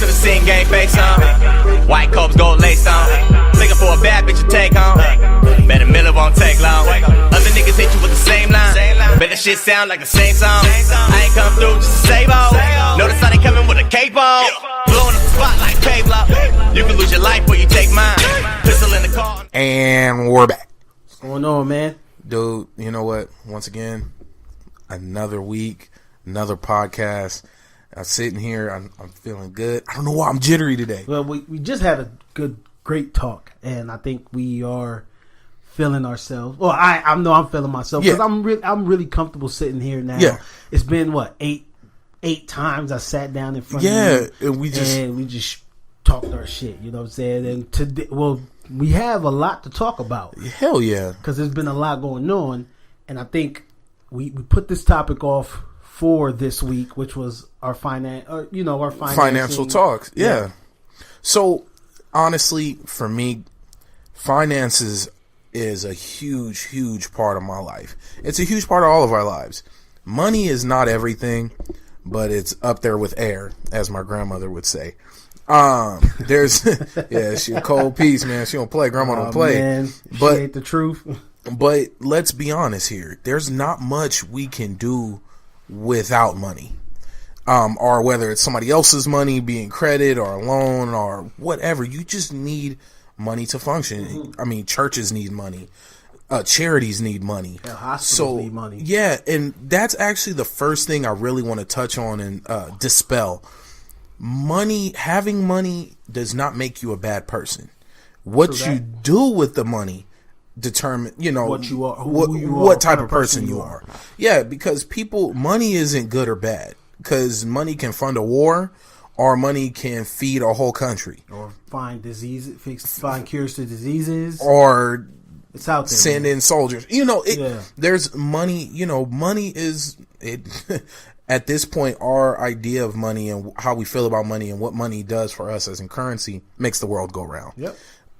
to the scene, game face on. White cobes, gold lace on. Looking for a bad bitch to take home. Bet a Miller won't take long. Other niggas hit you with the same line. Bet that shit sound like the same song. I ain't come through just to save all. Notice how they coming with a cape on. Blowing up the spot like Pablo. You can lose your life or you take mine. Pistol in the car. And we're back. What's going on, man? Dude, you know what? Once again, another week, another podcast. I'm sitting here. I'm feeling good. I don't know why I'm jittery today. Well, we just had a great talk, and I think we are feeling ourselves. Well, I know I'm feeling myself because I'm really comfortable sitting here now. Yeah. It's been what eight times I sat down in front of you, and we just talked our shit. You know what I'm saying? And today, we have a lot to talk about. Hell yeah, because there's been a lot going on, and I think we put this topic off for this week, which was our financial talks. Yeah. So honestly, for me, finances is a huge part of my life. It's a huge part of all of our lives. Money is not everything, but it's up there with air, as my grandmother would say. There's she a cold piece, man. She don't play. Grandma don't play. Man, she ain't the truth. But let's be honest here. There's not much we can do without money. Or whether it's somebody else's money, being credit or a loan or whatever. You just need money to function. Mm-hmm. I mean, churches need money. Charities need money. Yeah, hospitals need money. Yeah, and that's actually the first thing I really want to touch on and dispel. Having money does not make you a bad person. What you do with the money determine, what you are, what type of person you are. Yeah, because money isn't good or bad. Because money can fund a war, or money can feed a whole country, or find find cures to diseases, or it's out there. Send in soldiers. There's money. Money is it. At this point, our idea of money and how we feel about money and what money does for us as in currency makes the world go round. Yep.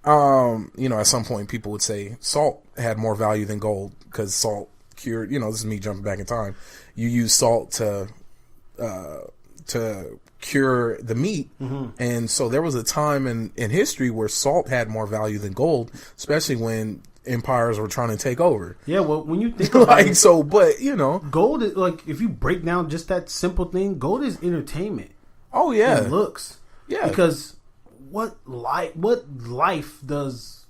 At some point people would say salt had more value than gold because salt cured, this is me jumping back in time. You use salt to cure the meat. Mm-hmm. And so there was a time in history where salt had more value than gold, especially when empires were trying to take over. Yeah, well, when you think about it, gold is like, if you break down just that simple thing, gold is entertainment. Oh yeah, it looks. Yeah, because what life does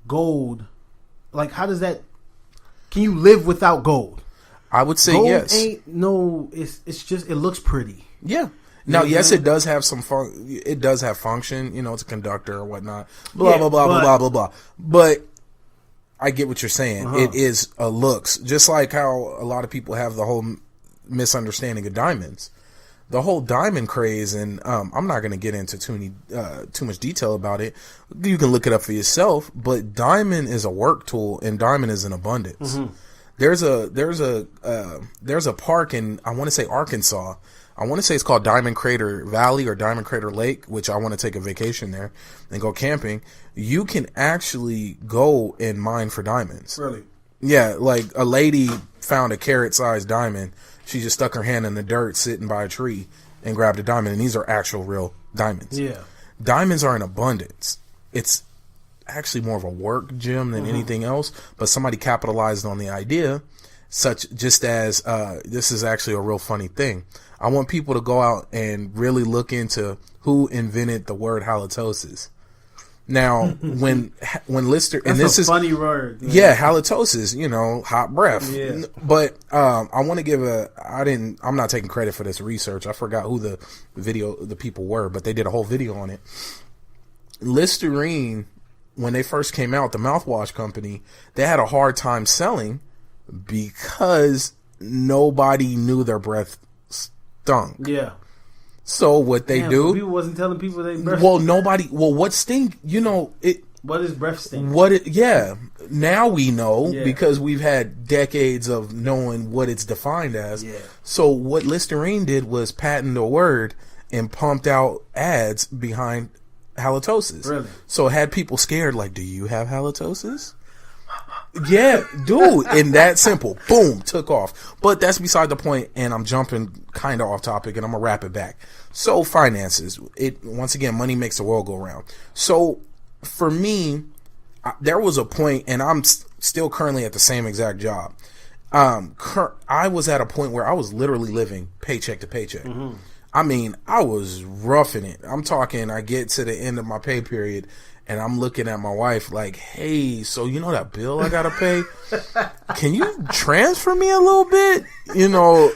gold like? How does that? Can you live without gold? I would say gold yes. It's just it looks pretty. Yeah. Now, yes, it does have some it does have function. It's a conductor or whatnot. Blah blah blah blah blah blah. But I get what you're saying. Uh-huh. It is a looks, just like how a lot of people have the whole misunderstanding of diamonds, the whole diamond craze. And I'm not going to get into too much detail about it. You can look it up for yourself. But diamond is a work tool, and diamond is in abundance. Mm-hmm. There's a park in, I want to say, Arkansas. I want to say it's called Diamond Crater Valley or Diamond Crater Lake, which I want to take a vacation there and go camping. You can actually go and mine for diamonds. Really? Yeah, like a lady found a carat-sized diamond. She just stuck her hand in the dirt sitting by a tree and grabbed a diamond, and these are actual real diamonds. Yeah. Diamonds are in abundance. It's actually more of a work gem than anything else, but somebody capitalized on the idea, just as this is actually a real funny thing. I want people to go out and really look into who invented the word halitosis. Now, when Lister, and this is a funny word, man. Yeah, halitosis, hot breath. Yeah. But I want to give I'm not taking credit for this research. I forgot who the people were, but they did a whole video on it. Listerine, when they first came out, the mouthwash company, they had a hard time selling because nobody knew their breath stunk. Yeah. So what they do? People wasn't telling people they breath. Well, nobody. Well, what stink? What is breath stink? Yeah. Now we know because we've had decades of knowing what it's defined as. Yeah. So what Listerine did was patent a word and pumped out ads behind halitosis. Really? So it had people scared. Like, do you have halitosis? Yeah, dude, and that simple. Boom, took off. But that's beside the point, and I'm jumping kind of off topic, and I'm going to wrap it back. So, finances. Once again, money makes the world go round. So, for me, there was a point, and I'm still currently at the same exact job. I was at a point where I was literally living paycheck to paycheck. Mm-hmm. I mean, I was roughing it. I'm talking, I get to the end of my pay period, and I'm looking at my wife like, hey, so you know that bill I got to pay? Can you transfer me a little bit? You know,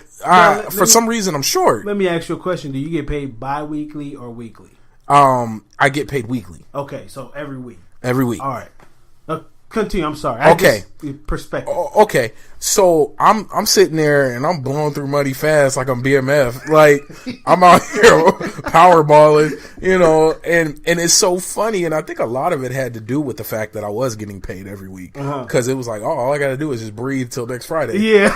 for some reason, I'm short. Let me ask you a question. Do you get paid bi-weekly or weekly? I get paid weekly. Okay, so every week. Every week. All right. Continue. I'm sorry. Perspective. Okay. So I'm sitting there and I'm blowing through money fast like I'm BMF. Like I'm out here powerballing, you know, and it's so funny. And I think a lot of it had to do with the fact that I was getting paid every week because it was like, all I got to do is just breathe till next Friday. Yeah.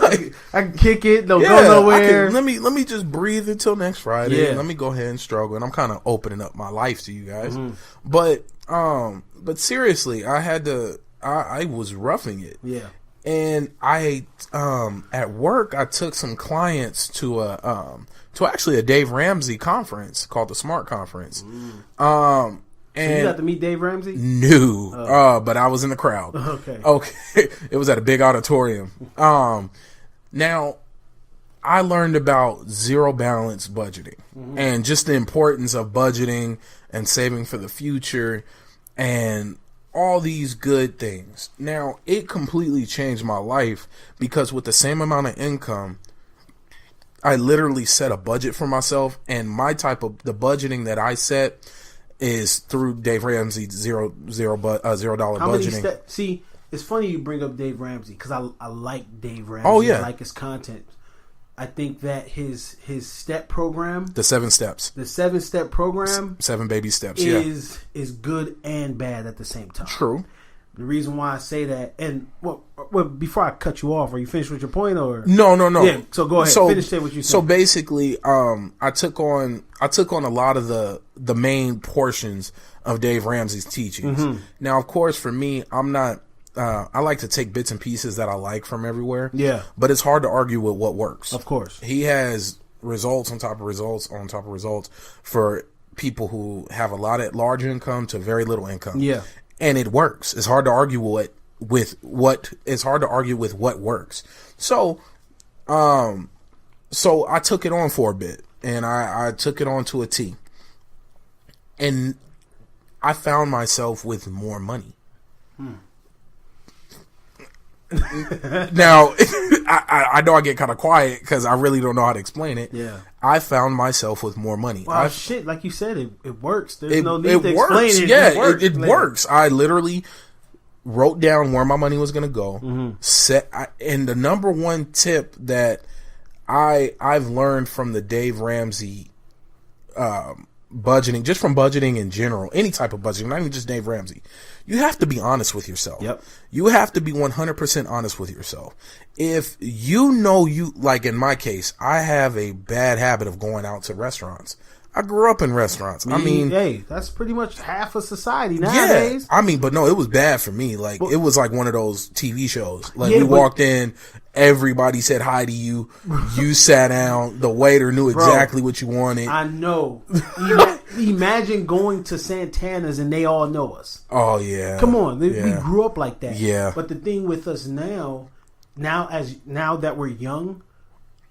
like, I can kick it. Don't go nowhere. Let me just breathe until next Friday. Yeah. Let me go ahead and struggle. And I'm kind of opening up my life to you guys. Mm-hmm. But seriously, I was roughing it. Yeah. And at work, I took some clients to actually a Dave Ramsey conference called the Smart Conference. So you got to meet Dave Ramsey? No. But I was in the crowd. Okay. It was at a big auditorium. Now I learned about zero balance budgeting and just the importance of budgeting and saving for the future and all these good things. Now, it completely changed my life because with the same amount of income, I literally set a budget for myself, and the budgeting that I set is through Dave Ramsey's $0 budgeting. See, it's funny you bring up Dave Ramsey because I like Dave Ramsey. Oh, yeah. I like his content. I think that his step program, the 7 steps, the 7-step program, 7 baby steps, is good and bad at the same time. True. The reason why I say that, and well, before I cut you off, are you finished with your point or no? Yeah, so go ahead. Finish what you said. So basically, I took on a lot of the main portions of Dave Ramsey's teachings. Mm-hmm. Now, of course, for me, I'm not. I like to take bits and pieces that I like from everywhere. Yeah. But it's hard to argue with what works. Of course. He has results on top of results on top of results for people who have a lot of large income to very little income. Yeah. And it works. It's hard to argue with what works. So I took it on for a bit and I took it on to a T. And I found myself with more money. Now, I know I get kind of quiet because I really don't know how to explain it. Yeah, I found myself with more money. Wow, shit, like you said, it works. There's no need to explain it. Yeah, it works. I literally wrote down where my money was going to go. Mm-hmm. And the number one tip that I've learned from the Dave Ramsey budgeting, just from budgeting in general, any type of budgeting, not even just Dave Ramsey, you have to be honest with yourself. Yep. You have to be 100% honest with yourself. If you know like in my case, I have a bad habit of going out to restaurants. I grew up in restaurants. I mean, hey, that's pretty much half of society nowadays. Yeah, I mean, but no, it was bad for me. Like, it was like one of those TV shows. Like, we walked in, everybody said hi to you. You sat down. The waiter knew exactly what you wanted. I know. Imagine going to Santana's and they all know us. Oh, yeah. Come on. We grew up like that. Yeah. But the thing with us now that we're young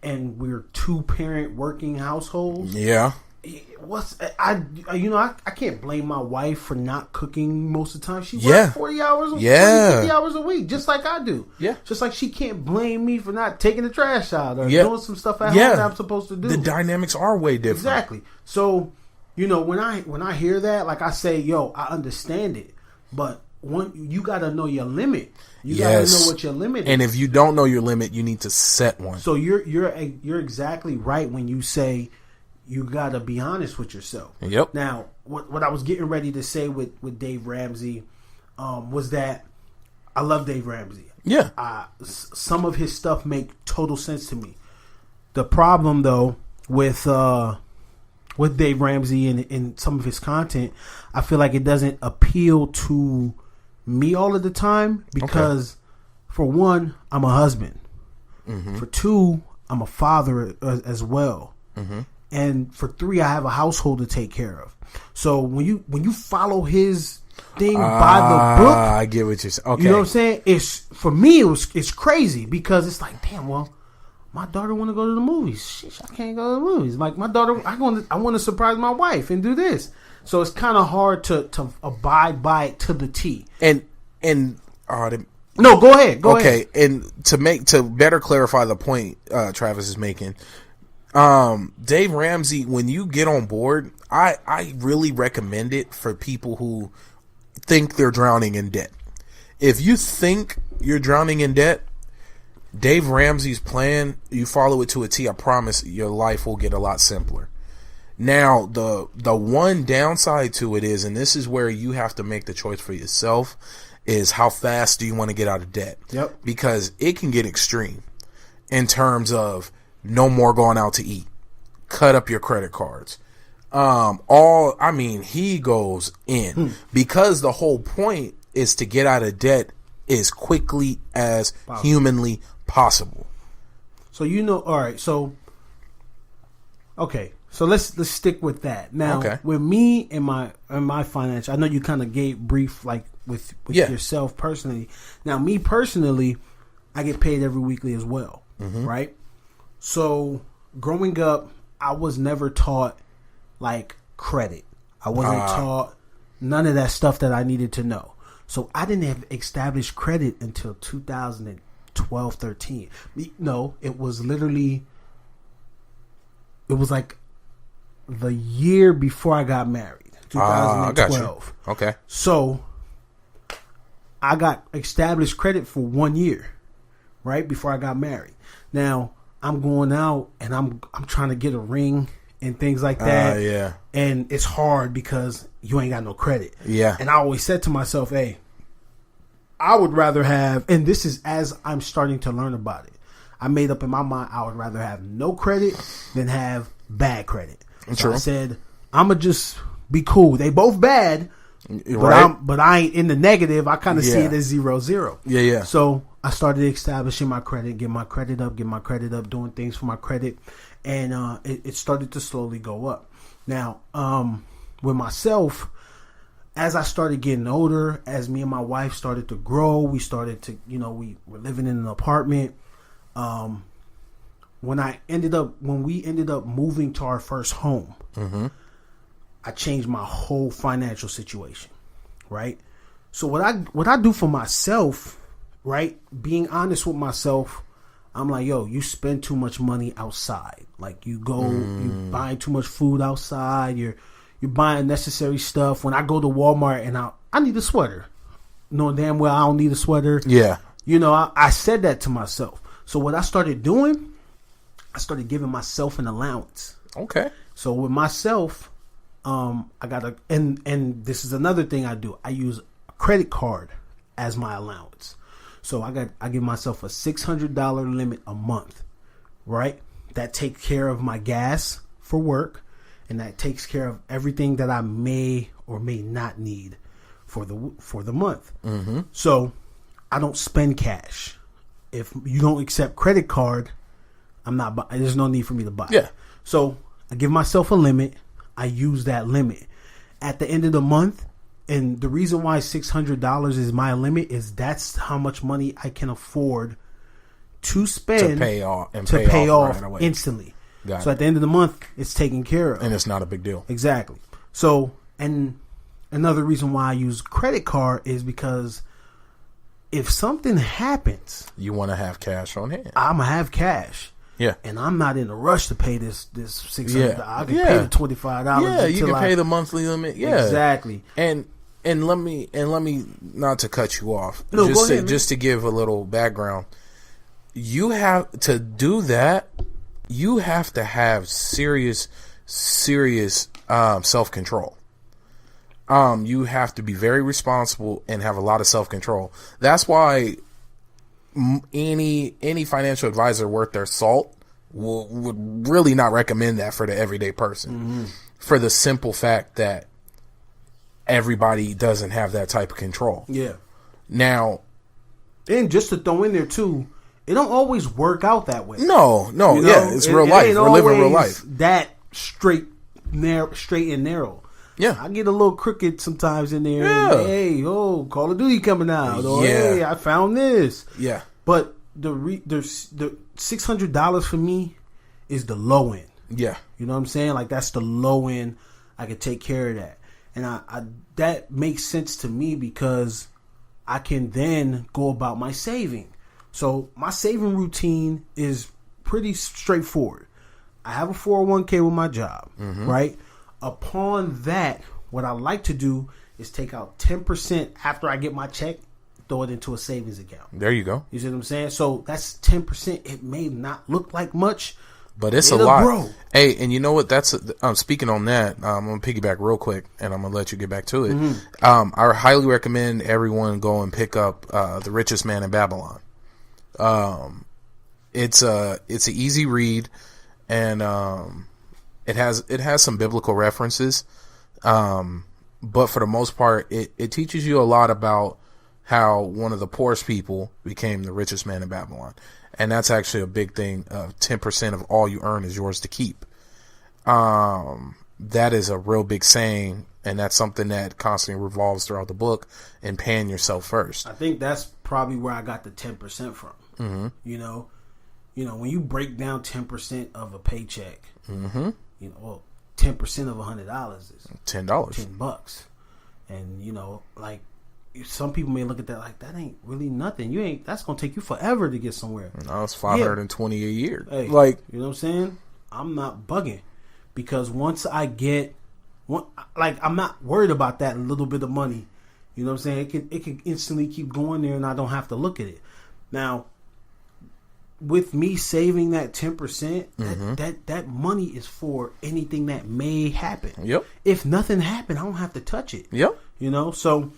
and we're 2-parent working households. Yeah. I can't blame my wife for not cooking most of the time. She works 40 hours, 50 hours a week, just like I do. Yeah, just like she can't blame me for not taking the trash out or doing some stuff at home that I'm supposed to do. The dynamics are way different. Exactly. So, when I hear that, like I say, I understand it, but you got to know your limit. You got to know what your limit is. And if you don't know your limit, you need to set one. So you're exactly right when you say. You got to be honest with yourself. Yep. Now, what I was getting ready to say with Dave Ramsey was that I love Dave Ramsey. Yeah. Some of his stuff make total sense to me. The problem, though, with Dave Ramsey and some of his content, I feel like it doesn't appeal to me all of the time because, for one, I'm a husband. For two, I'm a father as well. And for three, I have a household to take care of. So when you follow his thing by the book, I get what you're saying. Okay, you know what I'm saying? It's for me. It's crazy because it's like, damn. Well, my daughter want to go to the movies. Shit, I can't go to the movies. Like my daughter, I want to surprise my wife and do this. So it's kind of hard to abide by it to the T. And no, go ahead. Go ahead. Okay, and to better clarify the point Travis is making. Dave Ramsey, when you get on board, I really recommend it for people who think they're drowning in debt. If you think you're drowning in debt, Dave Ramsey's plan, you follow it to a T, I promise your life will get a lot simpler. Now, the one downside to it is, and this is where you have to make the choice for yourself, is how fast do you want to get out of debt? Yep. Because it can get extreme in terms of no more going out to eat. Cut up your credit cards. He goes in because the whole point is to get out of debt as quickly as humanly possible. So all right. So okay. So let's stick with that. Now, with me and my financial, I know you kind of gave brief like with yourself personally. Now, me personally, I get paid every weekly as well, right? So growing up, I was never taught like credit. I wasn't taught none of that stuff that I needed to know. So I didn't have established credit until 2012, 13. No, it was like the year before I got married, 2012. Okay. So I got established credit for 1 year, right before I got married. Now I'm going out and I'm trying to get a ring and things like that. Yeah. And it's hard because you ain't got no credit. Yeah. And I always said to myself, hey, I would rather have, and this is as I'm starting to learn about it, I made up in my mind I would rather have no credit than have bad credit. So I said, I'm going to just be cool. They both bad, but I ain't in the negative. I kind of see it as 0-0. Yeah. So I started establishing my credit, get my credit up, doing things for my credit. And it started to slowly go up. Now, with myself, as I started getting older, as me and my wife started to grow, we started to, we were living in an apartment. When we ended up moving to our first home, I changed my whole financial situation, right? So what I do for myself, right? Being honest with myself, I'm like, yo, you spend too much money outside. Like you buying too much food outside. You're buying necessary stuff. When I go to Walmart and I need a sweater, knowing damn well I don't need a sweater. Yeah. I said that to myself. So what I started doing, I started giving myself an allowance. Okay. So with myself, I got and this is another thing I do. I use a credit card as my allowance. So I give myself a $600 limit a month, right? That takes care of my gas for work, and that takes care of everything that I may or may not need for the month. So I don't spend cash. If you don't accept credit card, there's no need for me to buy. Yeah. So I give myself a limit. I use that limit at the end of the month. And the reason why $600 is my limit is that's how much money I can afford to spend to pay off right instantly. Got so it. At the end of the month, it's taken care of, and it's not a big deal. Exactly. So, and another reason why I use credit card is because if something happens, you want to have cash on hand. I'm gonna have cash. Yeah, and I'm not in a rush to pay this $600. I can pay the $25. Yeah, you can pay the monthly limit. Yeah, exactly. And let me not to cut you off. No, just to give a little background. You have to do that. You have to have serious self-control. You have to be very responsible and have a lot of self-control. That's why any financial advisor worth their salt would really not recommend that for the everyday person, for the simple fact that everybody doesn't have that type of control. Yeah. Now, and just to throw in there too, it don't always work out that way. No, yeah, it's real life. We're living real life. That straight and narrow. Yeah, I get a little crooked sometimes in there. Yeah. And, hey, Call of Duty coming out. Or, hey, I found this. Yeah, but the $600 for me is the low end. Yeah, you know what I'm saying? Like that's the low end. I could take care of that, and I that makes sense to me because I can then go about my saving. So my saving routine is pretty straightforward. I have a 401k with my job, right? Upon that, what I like to do is take out 10% after I get my check, throw it into a savings account. There you go. You see what I'm saying? So that's 10%. It may not look like much, but it's a lot. Grow. Hey, and you know what? That's speaking on that. I'm gonna piggyback real quick, and I'm gonna let you get back to it. I highly recommend everyone go and pick up The Richest Man in Babylon. It's an easy read, and it has some biblical references, but for the most part, it teaches you a lot about how one of the poorest people became the richest man in Babylon. And that's actually a big thing. 10% of all you earn is yours to keep. That is a real big saying, and that's something that constantly revolves throughout the book, and paying yourself first. I think that's probably where I got the 10% from. You know, when you break down 10% of a paycheck, 10% of $100 is $10, $10, and like. Some people may look at that like that ain't really nothing. That's gonna take you forever to get somewhere. No, it's $520 a year. Hey, like, you know what I'm saying? I'm not bugging because once I get I'm not worried about that little bit of money. You know what I'm saying? It can instantly keep going there, and I don't have to look at it. Now, with me saving that 10%, that money is for anything that may happen. Yep. If nothing happened, I don't have to touch it. Yep. You know, so.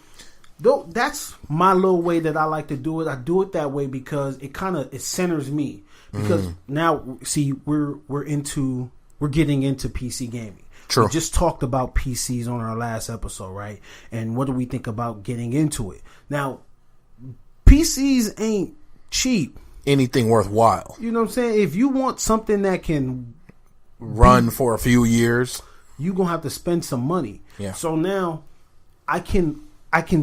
That's my little way that I like to do it. I do it that way because it centers me. Because now, see, we're getting into PC gaming. True. We just talked about PCs on our last episode, right? And what do we think about getting into it? Now, PCs ain't cheap. Anything worthwhile. You know what I'm saying? If you want something that can run for a few years, you're going to have to spend some money. Yeah. So now I can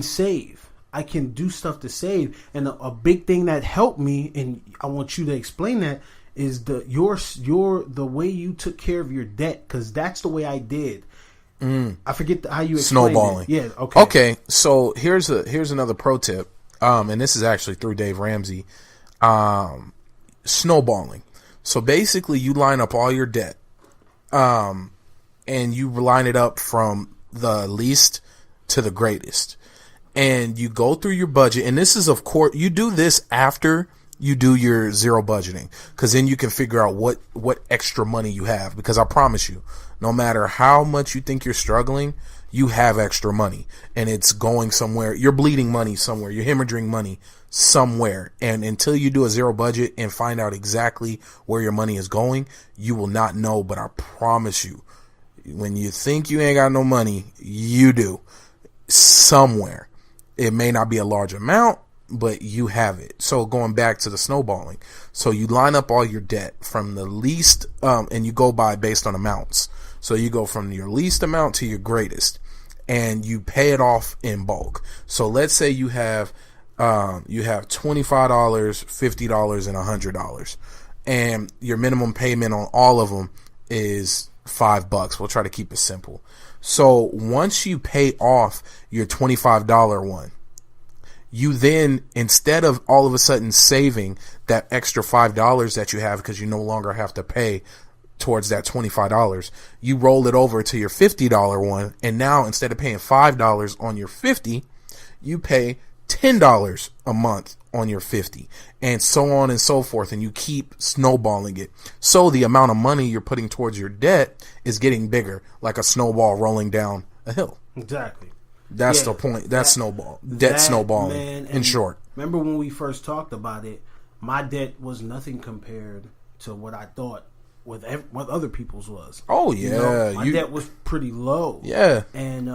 save. I can do stuff to save. And a big thing that helped me, and I want you to explain that, is the way you took care of your debt, because that's the way I did. I forget how you explained snowballing. It. Yeah. Okay. Okay. So here's another pro tip, and this is actually through Dave Ramsey. Snowballing. So basically, you line up all your debt, and you line it up from the least to the greatest. And you go through your budget, and this is, of course, you do this after you do your zero budgeting, because then you can figure out what extra money you have. Because I promise you, no matter how much you think you're struggling, you have extra money, and it's going somewhere. You're bleeding money somewhere. You're hemorrhaging money somewhere. And until you do a zero budget and find out exactly where your money is going, you will not know. But I promise you, when you think you ain't got no money, you do somewhere. It may not be a large amount, but you have it. So going back to the snowballing. So you line up all your debt from the least, and you go by based on amounts. So you go from your least amount to your greatest, and you pay it off in bulk. So let's say you have $25, $50, and $100, and your minimum payment on all of them is $5. We'll try to keep it simple. So once you pay off your $25 one, you then, instead of all of a sudden saving that extra $5 that you have because you no longer have to pay towards that $25, you roll it over to your $50 one, and now instead of paying $5 on your $50, you pay $10 a month on your $50, and so on and so forth, and you keep snowballing it. So the amount of money you're putting towards your debt is getting bigger, like a snowball rolling down a hill. Exactly. That's the point. That's snowballing, man, in short. Remember when we first talked about it, my debt was nothing compared to what I thought what other people's was. Oh, yeah. My debt was pretty low. Yeah. And,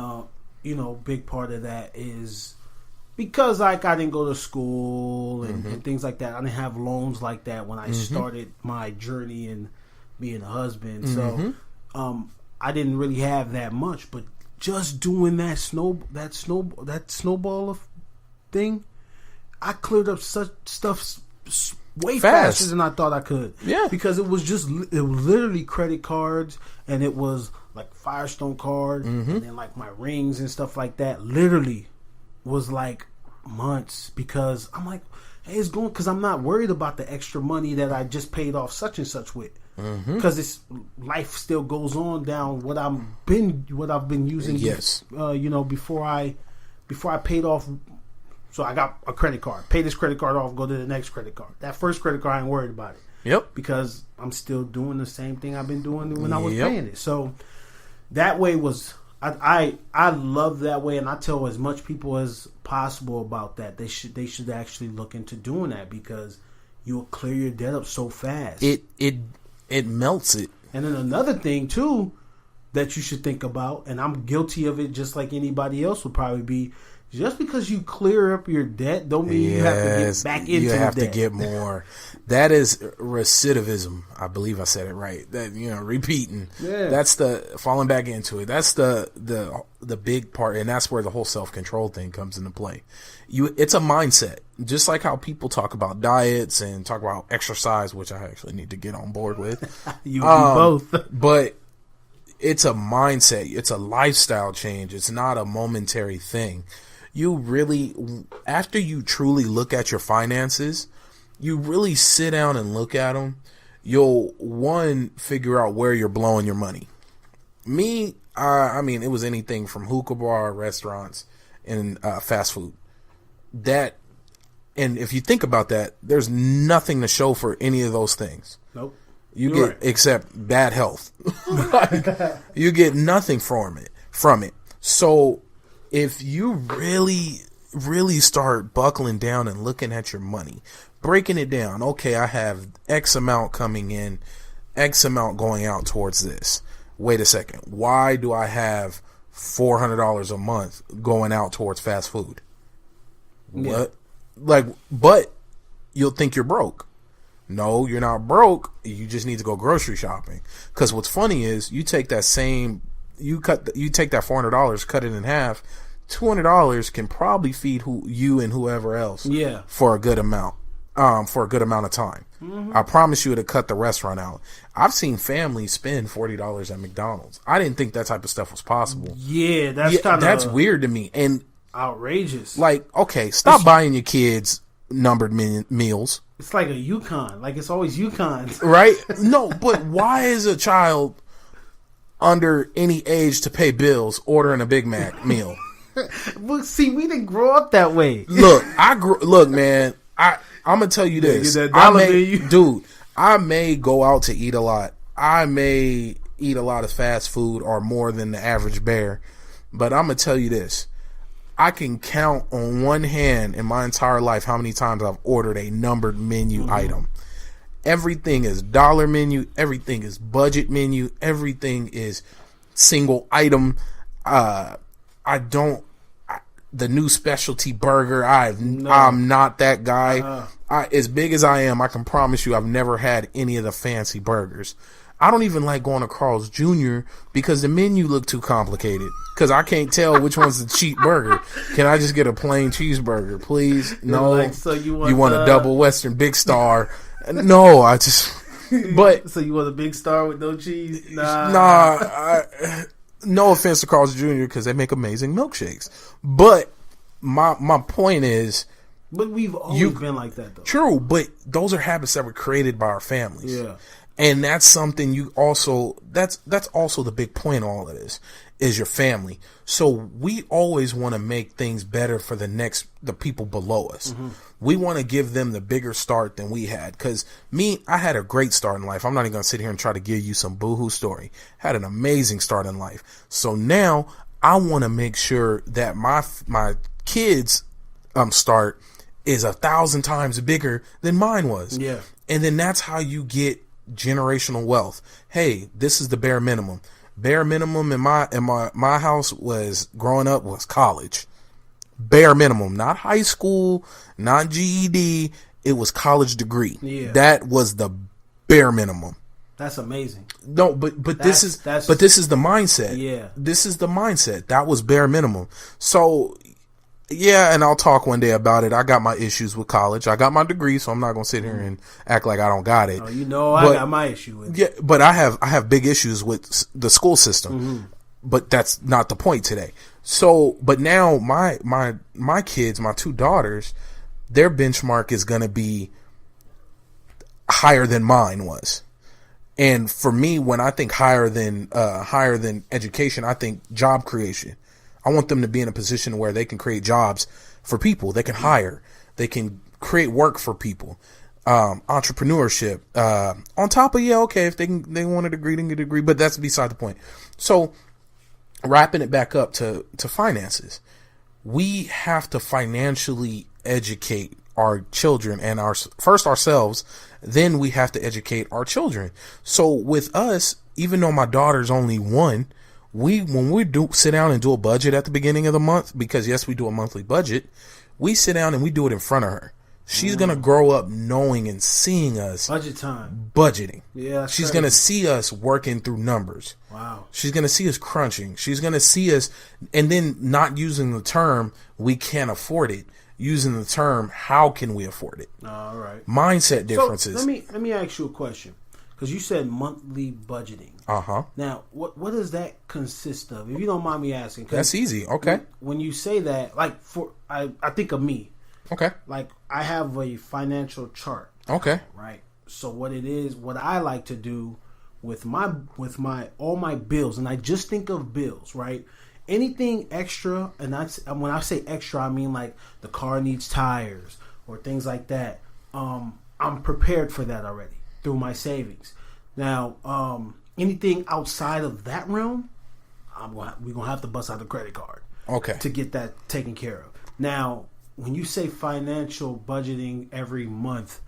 big part of that is because like I didn't go to school and things like that. I didn't have loans like that when I started my journey in being a husband. So I didn't really have that much, but just doing that snowball thing, I cleared up such stuff way faster than I thought I could. Yeah, because it was literally credit cards, and it was like Firestone card, and then like my rings and stuff like that. Literally was like months, because I'm like, hey, it's going, because I'm not worried about the extra money that I just paid off such and such with. Because it's life still goes on down what I've been using. Yes, before I paid off. So I got a credit card. Pay this credit card off. Go to the next credit card. That first credit card, I ain't worried about it. Yep. Because I'm still doing the same thing I've been doing when I was paying it. So that way was I love that way, and I tell as much people as possible about that. They should actually look into doing that, because you'll clear your debt up so fast. It melts it. And then another thing too that you should think about, and I'm guilty of it just like anybody else would probably be, just because you clear up your debt don't mean you have to get back into the debt. You have to get more. That is recidivism. I believe I said it right. That, repeating. Yeah. That's the falling back into it. That's the big part, and that's where the whole self-control thing comes into play. It's a mindset. Just like how people talk about diets and talk about exercise, which I actually need to get on board with. You both. But it's a mindset. It's a lifestyle change. It's not a momentary thing. You really, after you truly look at your finances, you really sit down and look at them, you'll, one, figure out where you're blowing your money. Me, I mean, it was anything from hookah bar, restaurants, and fast food. And if you think about that, there's nothing to show for any of those things. Nope. Except bad health. You get nothing from it. So if you really, really start buckling down and looking at your money, breaking it down, okay, I have X amount coming in, X amount going out towards this. Wait a second. Why do I have $400 a month going out towards fast food? Yeah. What? But you'll think you're broke. No, you're not broke. You just need to go grocery shopping. Because what's funny is you take that $400, cut it in half. $200 can probably feed you and whoever else. Yeah. For a good amount. For a good amount of time. I promise you, to cut the restaurant out. I've seen families spend $40 at McDonald's. I didn't think that type of stuff was possible. Yeah, that's weird to me. And outrageous. Like, okay, stop buying your kids numbered meals. It's like a Yukon. Like, it's always Yukons. Right? No, but why is a child under any age to pay bills ordering a Big Mac meal? Well, see, we didn't grow up that way. Look, man, I'm going to tell you this. I may go out to eat a lot. I may eat a lot of fast food or more than the average bear. But I'm going to tell you this. I can count on one hand in my entire life how many times I've ordered a numbered menu item. Everything is dollar menu. Everything is budget menu. Everything is single item. The new specialty burger. I'm not that guy. As big as I am, I can promise you I've never had any of the fancy burgers. I don't even like going to Carl's Jr. because the menu look too complicated. Because I can't tell which one's the cheap burger. Can I just get a plain cheeseburger, please? No. Like, so you want a double Western Big Star? No, I just. But so you want a Big Star with no cheese? Nah. No offense to Carl's Jr. because they make amazing milkshakes. But my point is. But we've always been like that, though. True, but those are habits that were created by our families. Yeah. And that's something that's also the big point of all of this is your family. So we always want to make things better for the people below us. We want to give them the bigger start than we had. Cause I had a great start in life. I'm not even going to sit here and try to give you some boohoo story. Had an amazing start in life. So now I want to make sure that my kids, start is 1,000 times bigger than mine was. Yeah. And then that's how you get generational wealth. Hey, this is the bare minimum. Bare minimum in my house was growing up was college. bare minimum, not high school, not GED. It was college degree. Yeah. That was the bare minimum. That's amazing. No, but this is the mindset. Yeah. This is the mindset. That was bare minimum. So, yeah, and I'll talk one day about it. I got my issues with college. I got my degree, so I'm not going to sit here and act like I don't got it. Oh, I got my issue with it. Yeah, but I have big issues with the school system. But that's not the point today. So, but now my kids, my 2 daughters, their benchmark is going to be higher than mine was. And for me, when I think higher than education, I think job creation. I want them to be in a position where they can create jobs for people. They can hire. They can create work for people. Entrepreneurship. On top of, if they want a degree, they can get a degree, but that's beside the point. So, wrapping it back up to finances, we have to financially educate our children and first ourselves, then we have to educate our children. So with us, even though my daughter's only 1, when we sit down and do a budget at the beginning of the month, because yes, we do a monthly budget, we sit down and we do it in front of her. She's going to grow up knowing and seeing us budgeting. Yeah. She's going to see us working through numbers. Wow. She's going to see us crunching. She's going to see us, and then not using the term, we can't afford it. Using the term, how can we afford it? All right. Mindset differences. So let me ask you a question, because you said monthly budgeting. Now, what does that consist of? If you don't mind me asking. That's easy. Okay. When you say that, like I think of me. Okay. Like I have a financial chart. Okay. Right. So what I like to do with all my bills, and I just think of bills, right? Anything extra, and when I say extra, I mean like the car needs tires or things like that. I'm prepared for that already through my savings. Now, anything outside of that realm, we're gonna have to bust out the credit card, to get that taken care of. Now, when you say financial budgeting every month,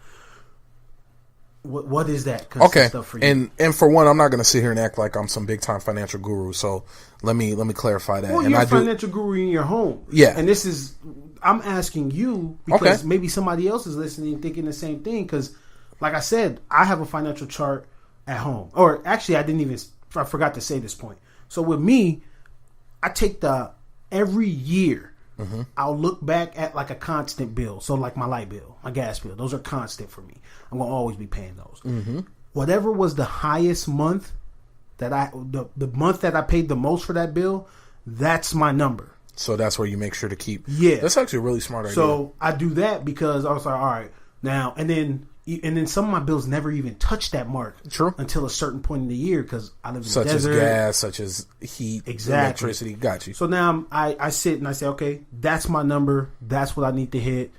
what is that consist of for you? And for one, I'm not going to sit here and act like I'm some big time financial guru. So let me clarify that. Well, you're a financial guru in your home. Yeah. And I'm asking you because maybe somebody else is listening and thinking the same thing. Because, like I said, I have a financial chart at home. Or actually, I forgot to say this point. So with me, I take every year. I'll look back at like a constant bill. So like my light bill, my gas bill, those are constant for me. I'm going to always be paying those. Whatever was the highest month that the month that I paid the most for that bill, that's my number. So that's where you make sure to keep. Yeah. That's actually a really smart idea. So I do that because I was like, all right, now, and then some of my bills never even touch that mark. True. Until a certain point in the year because I live in such the desert. Such as gas, such as heat, electricity. Got you. So now I sit and I say, okay, that's my number. That's what I need to hit.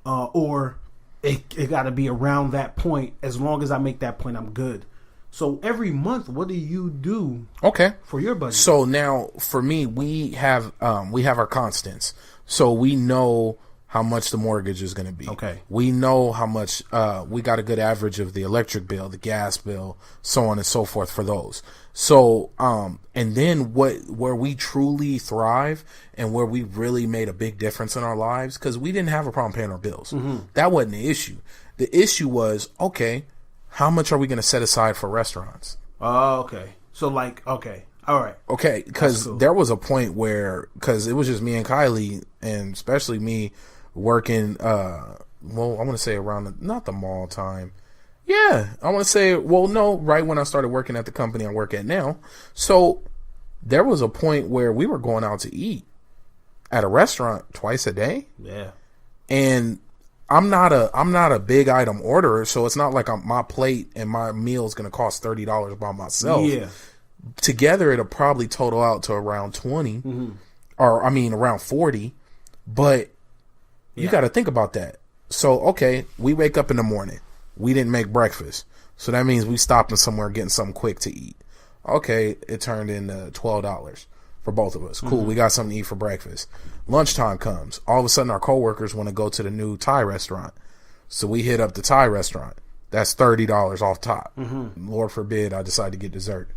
Or it got to be around that point. As long as I make that point, I'm good. So every month, what do you do? For your budget. So now for me, we have our constants. So we know how much the mortgage is going to be. We know how much we got a good average of the electric bill, the gas bill, so on and so forth for those. So and then where we truly thrive and where we really made a big difference in our lives, because we didn't have a problem paying our bills. That wasn't the issue. The issue was, how much are we going to set aside for restaurants? Oh, okay. So like, okay. All right. Okay, because there was a point where, because it was just me and Kylie, and especially me working, I want to say around, not the mall time. Yeah, I want to say, right when I started working at the company I work at now. So there was a point where we were going out to eat at a restaurant twice a day. Yeah. And I'm not a big item orderer, so it's not like my plate and my meal is going to cost $30 by myself. Yeah. Together, it'll probably total out to around 20, or around 40. But you got to think about that. So, we wake up in the morning. We didn't make breakfast. So that means we stopping somewhere getting something quick to eat. It turned into $12 for both of us. Cool, we got something to eat for breakfast. Lunchtime comes. All of a sudden, our coworkers want to go to the new Thai restaurant. So we hit up the Thai restaurant. That's $30 off top. Lord forbid I decide to get dessert.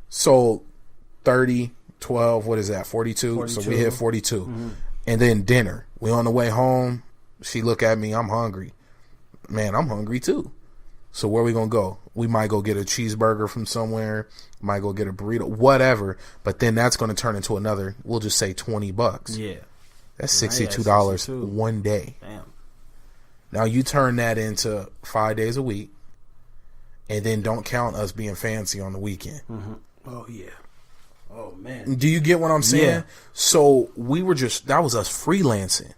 So 30, 12, what is that? 42. So we hit 42. And then dinner. We on the way home. She look at me. I'm hungry. Man, I'm hungry too. So where we gonna go? We might go get a cheeseburger from somewhere. Might go get a burrito, whatever. But then that's gonna turn into another. We'll just say $20. Yeah, that's $62 one day. Damn. Now you turn that into 5 days a week, and then don't count us being fancy on the weekend. Mm-hmm. Oh yeah. Oh man. Do you get what I'm saying? Yeah. So we were that was us freelancing.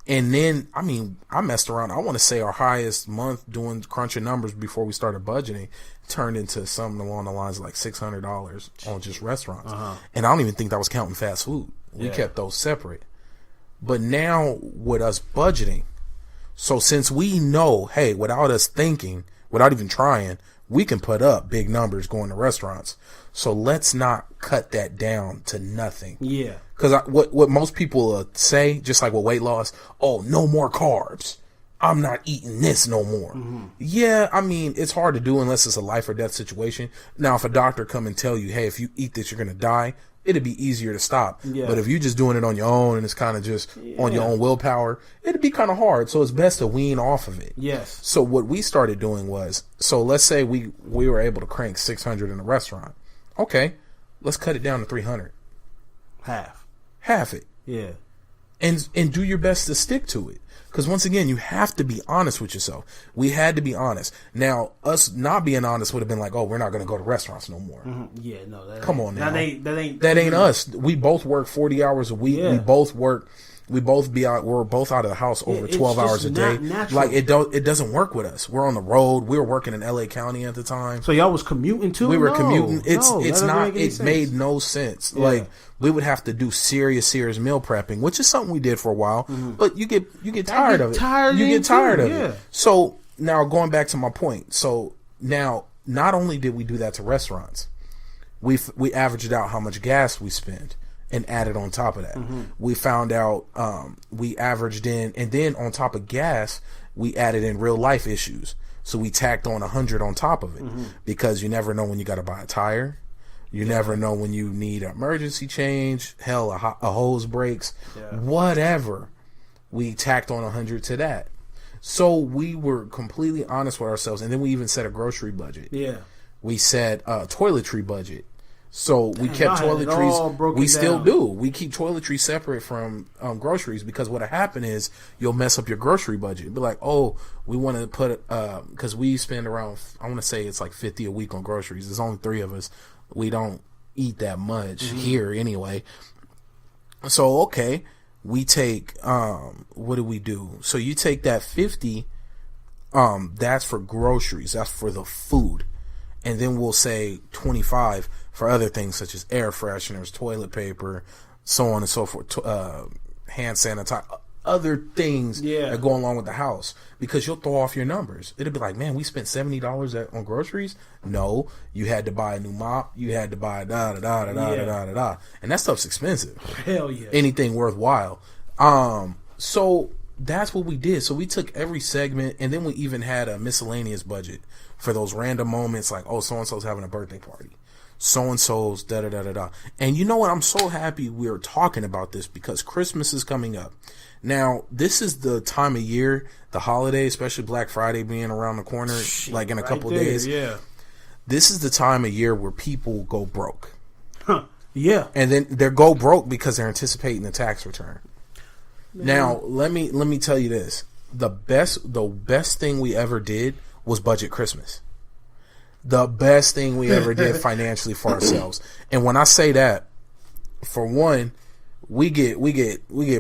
And then, I mean, I messed around. I want to say our highest month doing crunching numbers before we started budgeting turned into something along the lines of like $600 on just restaurants. And I don't even think that was counting fast food. We kept those separate. But now with us budgeting, so since we know, hey, without us thinking, without even trying, we can put up big numbers going to restaurants. So let's not cut that down to nothing. Yeah. Because what most people say, just like with weight loss, oh, no more carbs. I'm not eating this no more. Mm-hmm. Yeah, I mean, it's hard to do unless it's a life or death situation. Now, if a doctor come and tell you, hey, if you eat this, you're going to die, it'd be easier to stop. Yeah. But if you're just doing it on your own and it's kind of just on your own willpower, it'd be kind of hard. So it's best to wean off of it. Yes. So what we started doing was, so let's say we were able to crank 600 in a restaurant. Okay, let's cut it down to 300. Half it. Yeah. And do your best to stick to it. Because once again, you have to be honest with yourself. We had to be honest. Now, us not being honest would have been like, oh, we're not going to go to restaurants no more. Mm-hmm. Yeah, no. Come on now. That ain't us. We both work 40 hours a week. Yeah. We're both out of the house over 12 hours a day. Natural. Like it doesn't work with us. We're on the road. We were working in LA County at the time. So y'all was commuting too? We were commuting. It made no sense. Yeah. Like we would have to do serious meal prepping, which is something we did for a while, but you get tired of it. You get tired of it. So now going back to my point. So now not only did we do that to restaurants, we averaged out how much gas we spend and added on top of that. We found out we averaged in, and then on top of gas, we added in real life issues. So we tacked on 100 on top of it because you never know when you got to buy a tire. You never know when you need an emergency change. Hell, a hose breaks, whatever. We tacked on 100 to that. So we were completely honest with ourselves, and then we even set a grocery budget. Yeah, we set a toiletry budget. So we kept toiletries. We still do. We keep toiletries separate from groceries because what'll happen is you'll mess up your grocery budget. Be like, oh, we want to put because we spend around, I want to say it's like $50 a week on groceries. There's only 3 of us. We don't eat that much here anyway. So okay, we take what do we do? So you take that 50. That's for groceries. That's for the food. And then we'll say 25 for other things such as air fresheners, toilet paper, so on and so forth, hand sanitizer, other things that go along with the house. Because you'll throw off your numbers. It'll be like, man, we spent $70 on groceries. No, you had to buy a new mop. You had to buy da-da-da-da-da-da-da-da. And that stuff's expensive. Hell yeah. Anything worthwhile. So that's what we did. So we took every segment, and then we even had a miscellaneous budget for those random moments like, oh, so-and-so's having a birthday party. So-and-so's da-da-da-da-da. And you know what? I'm so happy we're talking about this because Christmas is coming up. Now, this is the time of year, the holiday, especially Black Friday being around the corner, like in a couple days. Yeah. This is the time of year where people go broke. Huh. Yeah. And then they go broke because they're anticipating the tax return. Man. Now, let me tell you this. The best thing we ever did was budget Christmas. The best thing we ever did financially for ourselves. And when I say that, for one, we get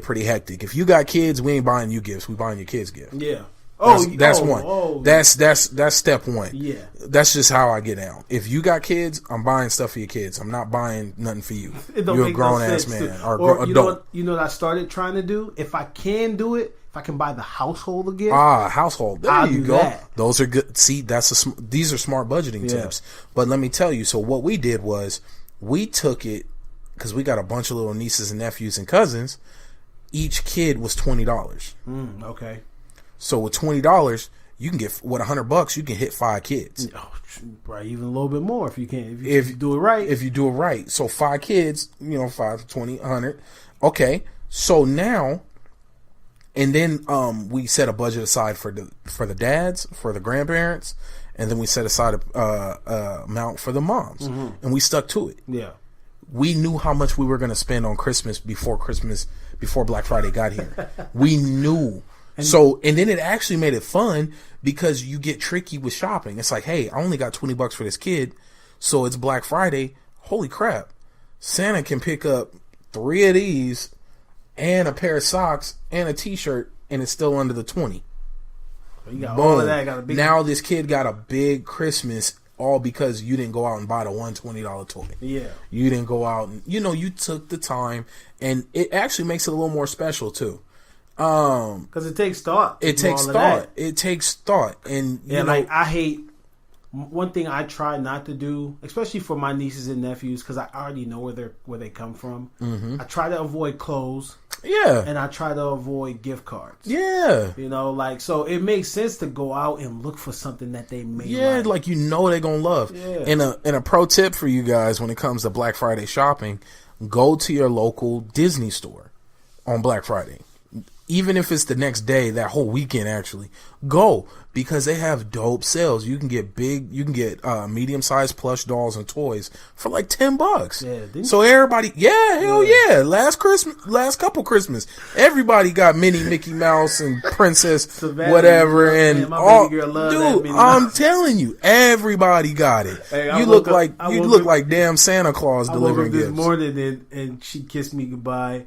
pretty hectic. If you got kids, we ain't buying you gifts. We buying your kids gifts. Yeah. That's one. That's step one. Yeah. That's just how I get down. If you got kids, I'm buying stuff for your kids. I'm not buying nothing for you. You're a grown ass man or adult. You know what I started trying to do? If I can do it, if I can buy the household a gift. Household. There you go. That. Those are good. See, these are smart budgeting tips. But let me tell you. So what we did was we took it because we got a bunch of little nieces and nephews and cousins. Each kid was $20. Okay. So with $20, you can get $100. You can hit 5 kids. Oh, right, even a little bit more if you can. If you do it right. If you do it right. So 5 kids, 5, 20, 100. Okay. So now, and then we set a budget aside for the dads, for the grandparents, and then we set aside a amount for the moms, and we stuck to it. Yeah. We knew how much we were going to spend on Christmas before Black Friday got here. We knew. And then it actually made it fun because you get tricky with shopping. It's like, hey, I only got $20 for this kid, so it's Black Friday. Holy crap. Santa can pick up 3 of these and a pair of socks and a t-shirt, and it's still under the 20. You got all of that. Got a big... Now this kid got a big Christmas, all because you didn't go out and buy the $120 toy. Yeah. You didn't go out and, you took the time, and it actually makes it a little more special too. Because it takes thought. It takes thought. And, I hate, one thing I try not to do, especially for my nieces and nephews, because I already know where they come from. I try to avoid clothes. Yeah. And I try to avoid gift cards. Yeah. So it makes sense to go out and look for something that they may like they're going to love. Yeah. And a pro tip for you guys when it comes to Black Friday shopping, go to your local Disney store on Black Friday. Even if it's the next day, that whole weekend, actually, go, because they have dope sales. You can get medium-sized plush dolls and toys for like $10. Yeah, so everybody, hell yeah. Last couple Christmas, everybody got mini Mickey Mouse and Princess Savannah, whatever, and my baby girl loves that dude, Minnie I'm Mouse. telling you, everybody got it. Hey, you look like damn Santa Claus delivering gifts. This morning and she kissed me goodbye.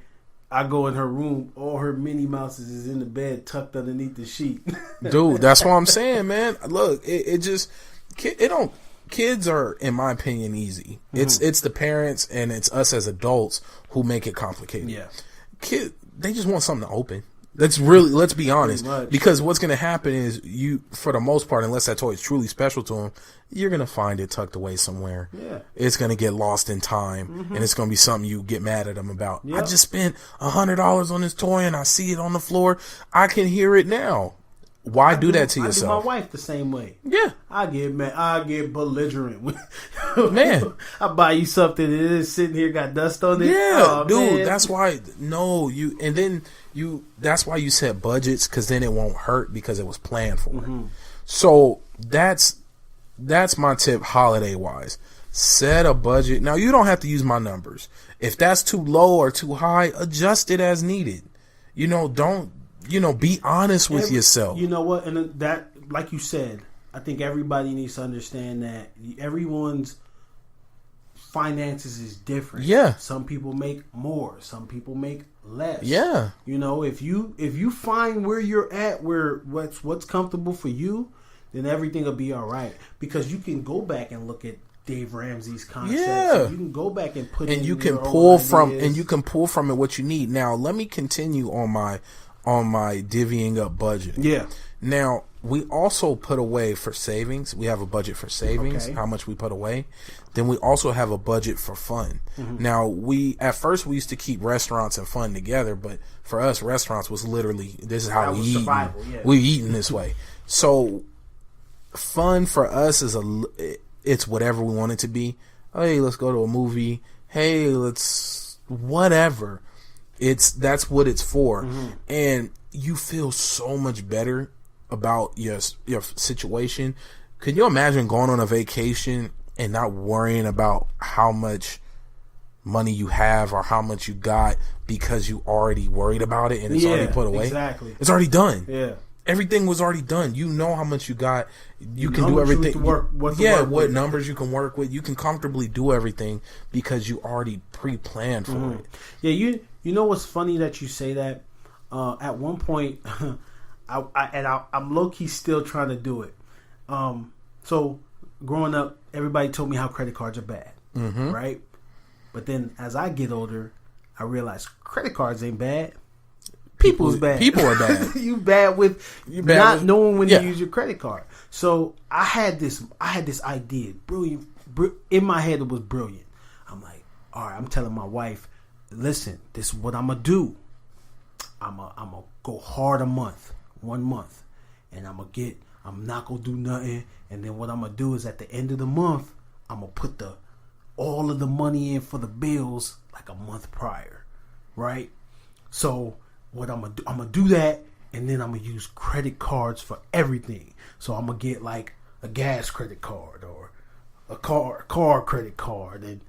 I go in her room, all her Minnie Mouses is in the bed, tucked underneath the sheet. Dude, that's what I'm saying, man. Look, kids are, in my opinion, easy. It's the parents and it's us as adults who make it complicated. Yeah. They just want something to open. Let's be honest. Because what's going to happen is for the most part, unless that toy is truly special to them, you're going to find it tucked away somewhere. Yeah. It's going to get lost in time, and it's going to be something you get mad at them about. Yep. I just spent $100 on this toy and I see it on the floor. I can hear it now. Why do that to yourself? I do my wife the same way. Yeah. I get mad. I get belligerent. Man. I buy you something and it's sitting here got dust on it. Yeah, oh, dude. Man. That's why. That's why you set budgets, because then it won't hurt because it was planned for. So that's my tip, holiday wise. Set a budget. Now you don't have to use my numbers. If that's too low or too high, adjust it as needed. Don't be honest with yourself. You know what? And that, like you said, I think everybody needs to understand that everyone's finances is different. Yeah. Some people make more. Some people make less. Yeah. If you find where you're at, what's comfortable for you, then everything will be all right. Because you can go back and look at Dave Ramsey's concepts. Yeah. You can go back and put and in you can your pull own from ideas. and you can pull from it what you need. Now let me continue on my divvying up budget. Yeah. Now we also put away for savings. We have a budget for savings, how much we put away. Then we also have a budget for fun. Now at first we used to keep restaurants and fun together, but for us restaurants was literally, this is how we eat. Survival, yeah. We eating this way. So fun for us is it's whatever we want it to be. Hey, let's go to a movie. Hey, let's whatever. That's what it's for. And you feel so much better about your situation. Can you imagine going on a vacation and not worrying about how much money you have or how much you got because you already worried about it and it's already put away? Exactly. It's already done. Yeah. Everything was already done. You know how much you got. You can do everything. What numbers you can work with. You can comfortably do everything because you already pre-planned for it. Yeah, you know what's funny that you say that? At one point, I'm low-key still trying to do it. So growing up, everybody told me how credit cards are bad, right? But then as I get older, I realize credit cards ain't bad. People's bad. People are bad. You bad with knowing when to use your credit card. So I had this idea, brilliant. In my head, it was brilliant. I'm like, all right, I'm telling my wife, listen, this is what I'm gonna do. I'm gonna go hard 1 month, and I'm not gonna do nothing. And then what I'm gonna do is at the end of the month, I'm gonna put all of the money in for the bills like a month prior, right? So what I'm gonna do that, and then I'm gonna use credit cards for everything. So I'm gonna get like a gas credit card or a car credit card, and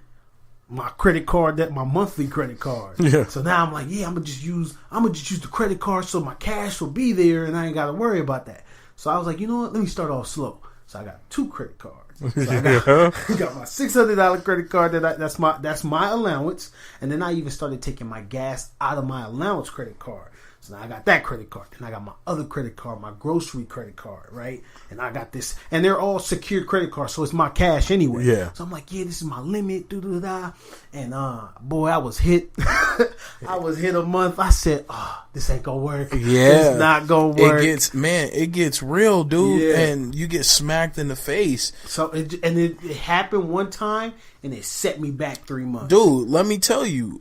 my credit card, that my monthly credit card. Yeah. So now I'm like, yeah, I'm gonna just use the credit card so my cash will be there and I ain't gotta worry about that. So I was like, you know what? Let me start off slow. So I got 2 credit cards. So I got my $600 credit card that's my allowance, and then I even started taking my gas out of my allowance credit card. So now I got that credit card. Then I got my other credit card, my grocery credit card, right? And I got this, and they're all secured credit cards, so it's my cash anyway. Yeah. So I'm like, yeah, this is my limit, and boy, I was hit. I was hit a month. I said, this ain't gonna work. Yeah, it's not gonna work. It gets real, dude, Yeah. and you get smacked in the face. So it happened one time, and it set me back 3 months. Dude, let me tell you.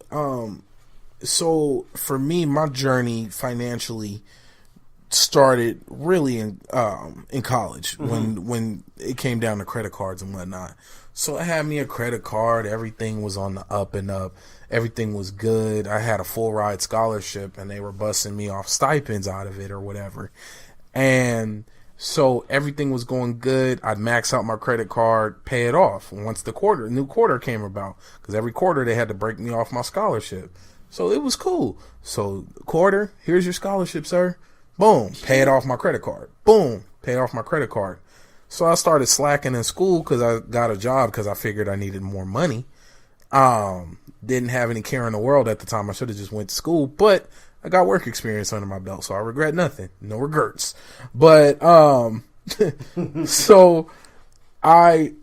So for me, my journey financially started really in college when it came down to credit cards and whatnot. So I had me a credit card. Everything was on the up and up. Everything was good. I had a full ride scholarship, and they were busting me off stipends out of it or whatever. And so everything was going good. I'd max out my credit card, pay it off once the new quarter came about, because every quarter they had to break me off my scholarship. So it was cool. So quarter, here's your scholarship, sir. Boom, pay it off my credit card. Boom, pay off my credit card. So I started slacking in school because I got a job because I figured I needed more money. Didn't have any care in the world at the time. I should have just went to school, but I got work experience under my belt, so I regret nothing. No regrets. But so I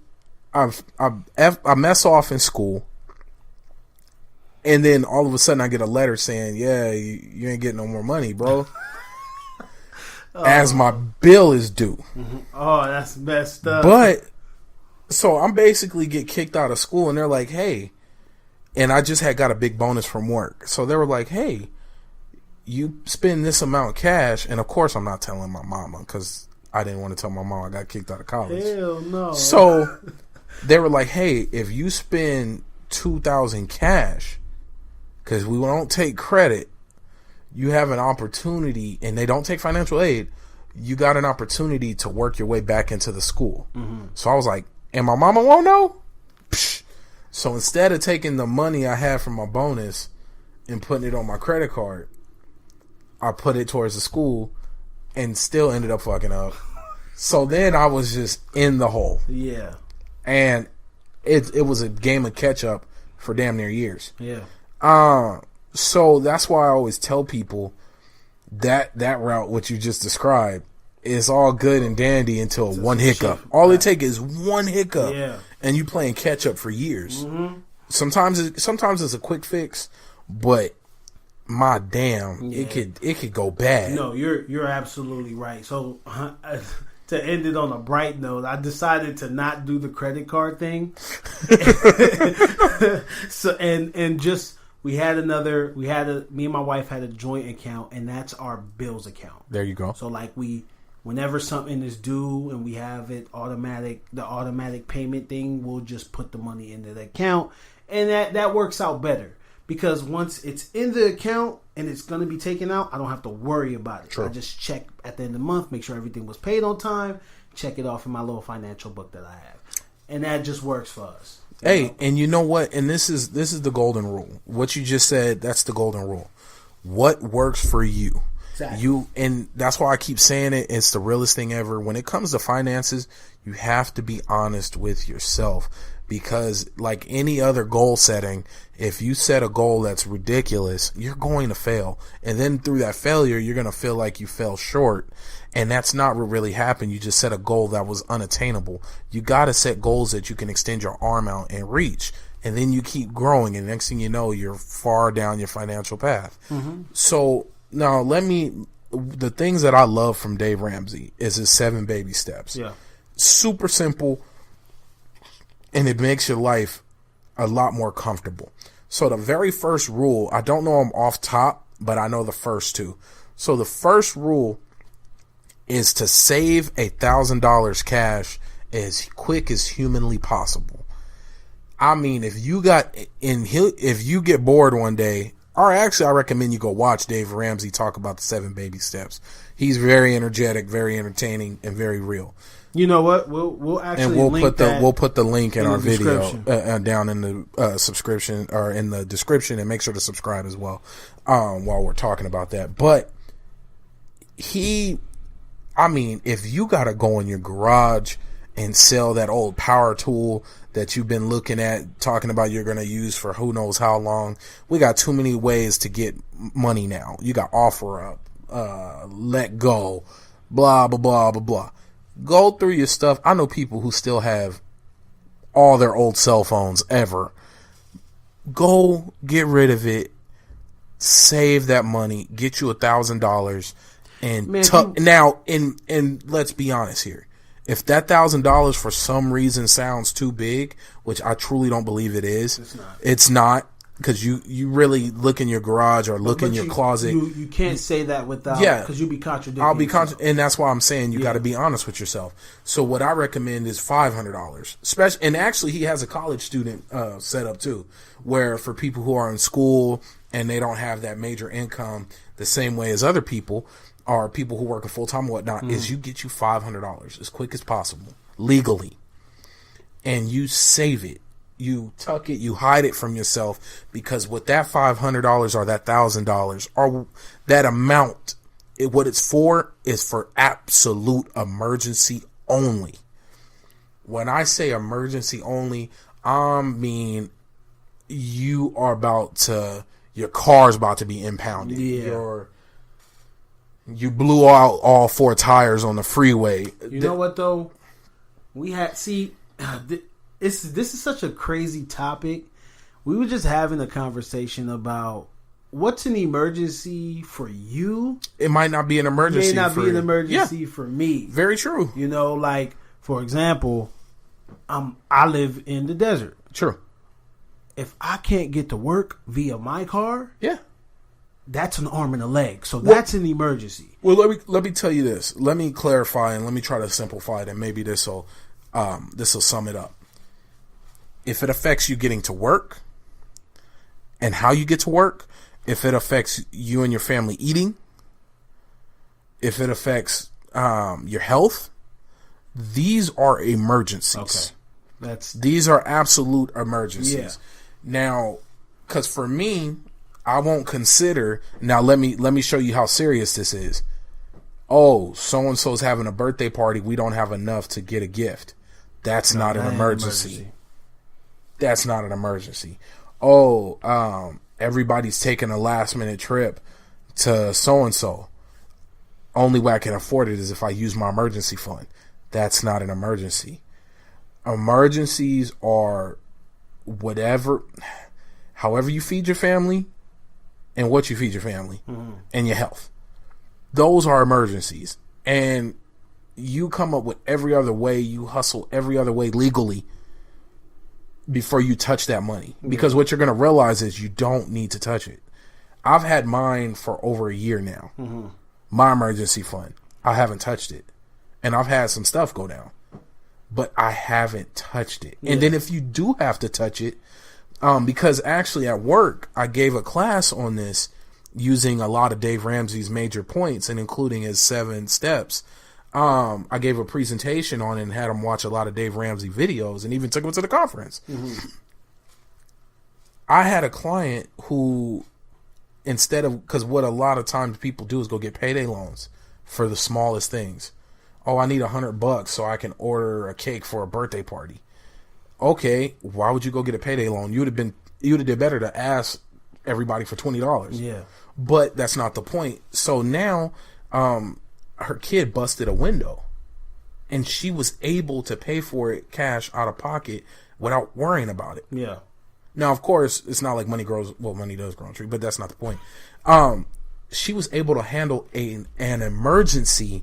mess off in school. And then all of a sudden I get a letter saying, yeah, you ain't getting no more money, bro. As my bill is due. Mm-hmm. Oh, that's messed up. But, so I'm basically get kicked out of school, and they're like, hey, and I just had got a big bonus from work. So they were like, hey, you spend this amount of cash, and of course I'm not telling my mama, because I didn't want to tell my mom I got kicked out of college. Hell no. So they were like, hey, if you spend $2,000 cash, because we don't take credit, you have an opportunity, and they don't take financial aid, you got an opportunity to work your way back into the school. Mm-hmm. So I was like, and my mama won't know? Psh. So instead of taking the money I had from my bonus and putting it on my credit card, I put it towards the school and still ended up fucking up. So then I was just in the hole. Yeah. And it was a game of catch up for damn near years. Yeah. So that's why I always tell people that route, what you just described, is all good and dandy until one hiccup. All it takes is one hiccup, and you playing catch up for years. Mm-hmm. Sometimes it's a quick fix, but my damn, it could go bad. No, you're absolutely right. So to end it on a bright note, I decided to not do the credit card thing. So and just. Me and my wife had a joint account, and that's our bills account. There you go. So like whenever something is due and we have the automatic payment thing, we'll just put the money into the account, and that works out better, because once it's in the account and it's going to be taken out, I don't have to worry about it. True. I just check at the end of the month, make sure everything was paid on time, check it off in my little financial book that I have, and that just works for us. Hey, and you know what? And this is the golden rule. What you just said, that's the golden rule. What works for you? Exactly. And that's why I keep saying it. It's the realest thing ever. When it comes to finances, you have to be honest with yourself, because like any other goal setting, if you set a goal that's ridiculous, you're going to fail. And then through that failure, you're going to feel like you fell short. And that's not what really happened. You just set a goal that was unattainable. You got to set goals that you can extend your arm out and reach. And then you keep growing. And next thing you know, you're far down your financial path. Mm-hmm. So now the things that I love from Dave Ramsey is his 7 baby steps. Yeah. Super simple. And it makes your life a lot more comfortable. So the very first rule, I don't know them off top, but I know the first 2. So the first rule is to save $1,000 cash as quick as humanly possible. I mean, if you get bored one day Or actually, I recommend you go watch Dave Ramsey talk about the 7 baby steps. He's very energetic, very entertaining, and very real. You know what? We'll actually we'll put the link in our video down in the subscription or in the description, and make sure to subscribe as well while we're talking about that. But if you gotta go in your garage and sell that old power tool that you've been looking at, talking about you're gonna use for who knows how long, we got too many ways to get money now. You got OfferUp, Let Go, blah blah blah blah blah. Go through your stuff. I know people who still have all their old cell phones ever. Go get rid of it. Save that money. Get you $1,000. And let's be honest here. If that $1,000 for some reason sounds too big, which I truly don't believe it is, it's not. Because you really look in your garage or look in your closet. You can't say that without, because you'll be contradicting. I'll be and that's why I'm saying you got to be honest with yourself. So what I recommend is $500. And actually, he has a college student set up too, where for people who are in school and they don't have that major income the same way as other people, or people who work a full time and whatnot, is you get you $500 as quick as possible legally, and you save it. You tuck it, you hide it from yourself, because with that $500 or that $1,000 or that amount, what it's for is for absolute emergency only. When I say emergency only, I mean your car's about to be impounded. Yeah. You blew out all 4 tires on the freeway. You know what though? This is such a crazy topic. We were just having a conversation about what's an emergency for you. It might not be an emergency. It may not be an emergency for me. Very true. You know, like for example, I live in the desert. True. If I can't get to work via my car, that's an arm and a leg. So that's an emergency. Well, let me tell you this. Let me clarify and let me try to simplify it, and maybe this will sum it up. If it affects you getting to work and how you get to work, if it affects you and your family eating, if it affects your health, these are emergencies. Okay. These are absolute emergencies. Yeah. Now, because for me, I won't consider. Now, let me show you how serious this is. Oh, so and so's having a birthday party. We don't have enough to get a gift. That's not an emergency. That's not an emergency. Oh, everybody's taking a last minute trip to so and so. Only way I can afford it is if I use my emergency fund. That's not an emergency. Emergencies are however you feed your family and what you feed your family and your health. Those are emergencies. And you come up with every other way, you hustle every other way legally before you touch that money. Because what you're going to realize is you don't need to touch it. I've had mine for over a year now. My emergency fund. I haven't touched it. And I've had some stuff go down. But I haven't touched it. And then if you do have to touch it, because actually at work, I gave a class on this using a lot of Dave Ramsey's major points and including his 7 steps. I gave a presentation on it and had him watch a lot of Dave Ramsey videos and even took him to the conference. I had a client who, because what a lot of times people do is go get payday loans for the smallest things. Oh, I need $100 so I can order a cake for a birthday party. Okay, why would you go get a payday loan? You would have did better to ask everybody for $20. Yeah. But that's not the point. So now, her kid busted a window and she was able to pay for it cash out of pocket without worrying about it. Yeah. Now, of course, it's not like money does grow on a tree, but that's not the point. She was able to handle an emergency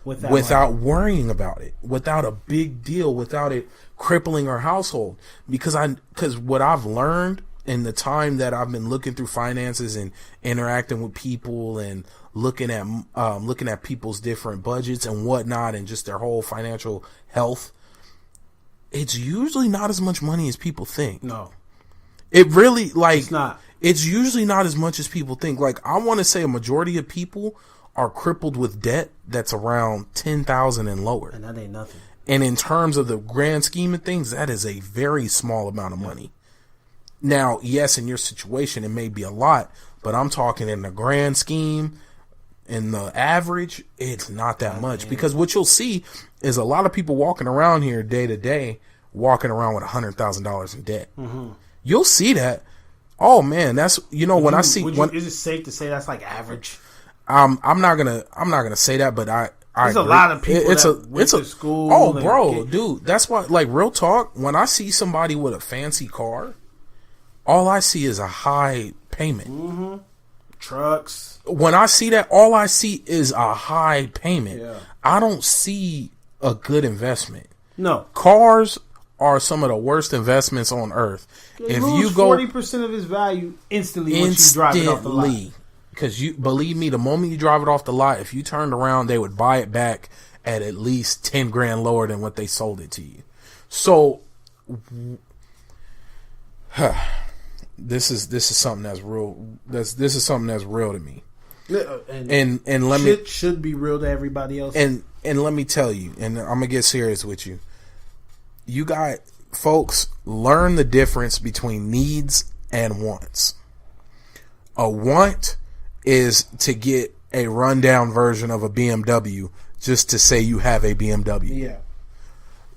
without worrying about it, without a big deal, without it crippling her household. Because what I've learned in the time that I've been looking through finances and interacting with people and looking at people's different budgets and whatnot and just their whole financial health, it's usually not as much money as people think. No. It really, it's not. It's usually not as much as people think. Like, I want to say a majority of people are crippled with debt that's around 10,000 and lower. And that ain't nothing. And in terms of the grand scheme of things, that is a very small amount of money. Now, yes, in your situation, it may be a lot, but I'm talking in the grand scheme, in the average, it's not that much. Because what you'll see is a lot of people walking around here day to day, walking around with $100,000 in debt. Mm-hmm. You'll see that. Oh man, that's, you know, when I see, is it safe to say that's like average? I'm not gonna say that, but there's a lot of people that went to school. Oh, bro, dude, that's why. Like, real talk, when I see somebody with a fancy car, all I see is a high payment. Mm-hmm. Trucks. When I see that, all I see is a high payment. Yeah. I don't see a good investment. No. Cars are some of the worst investments on earth. If you go 40% of its value instantly once you drive it off the lot. Because you believe me, the moment you drive it off the lot, if you turned around, they would buy it back at least 10 grand lower than what they sold it to you. So, this is something that's real. This is something that's real to me. And let me should be real to everybody else. And let me tell you, and I'm gonna get serious with you. You got folks, learn the difference between needs and wants. A want is to get a rundown version of a BMW just to say you have a BMW. Yeah.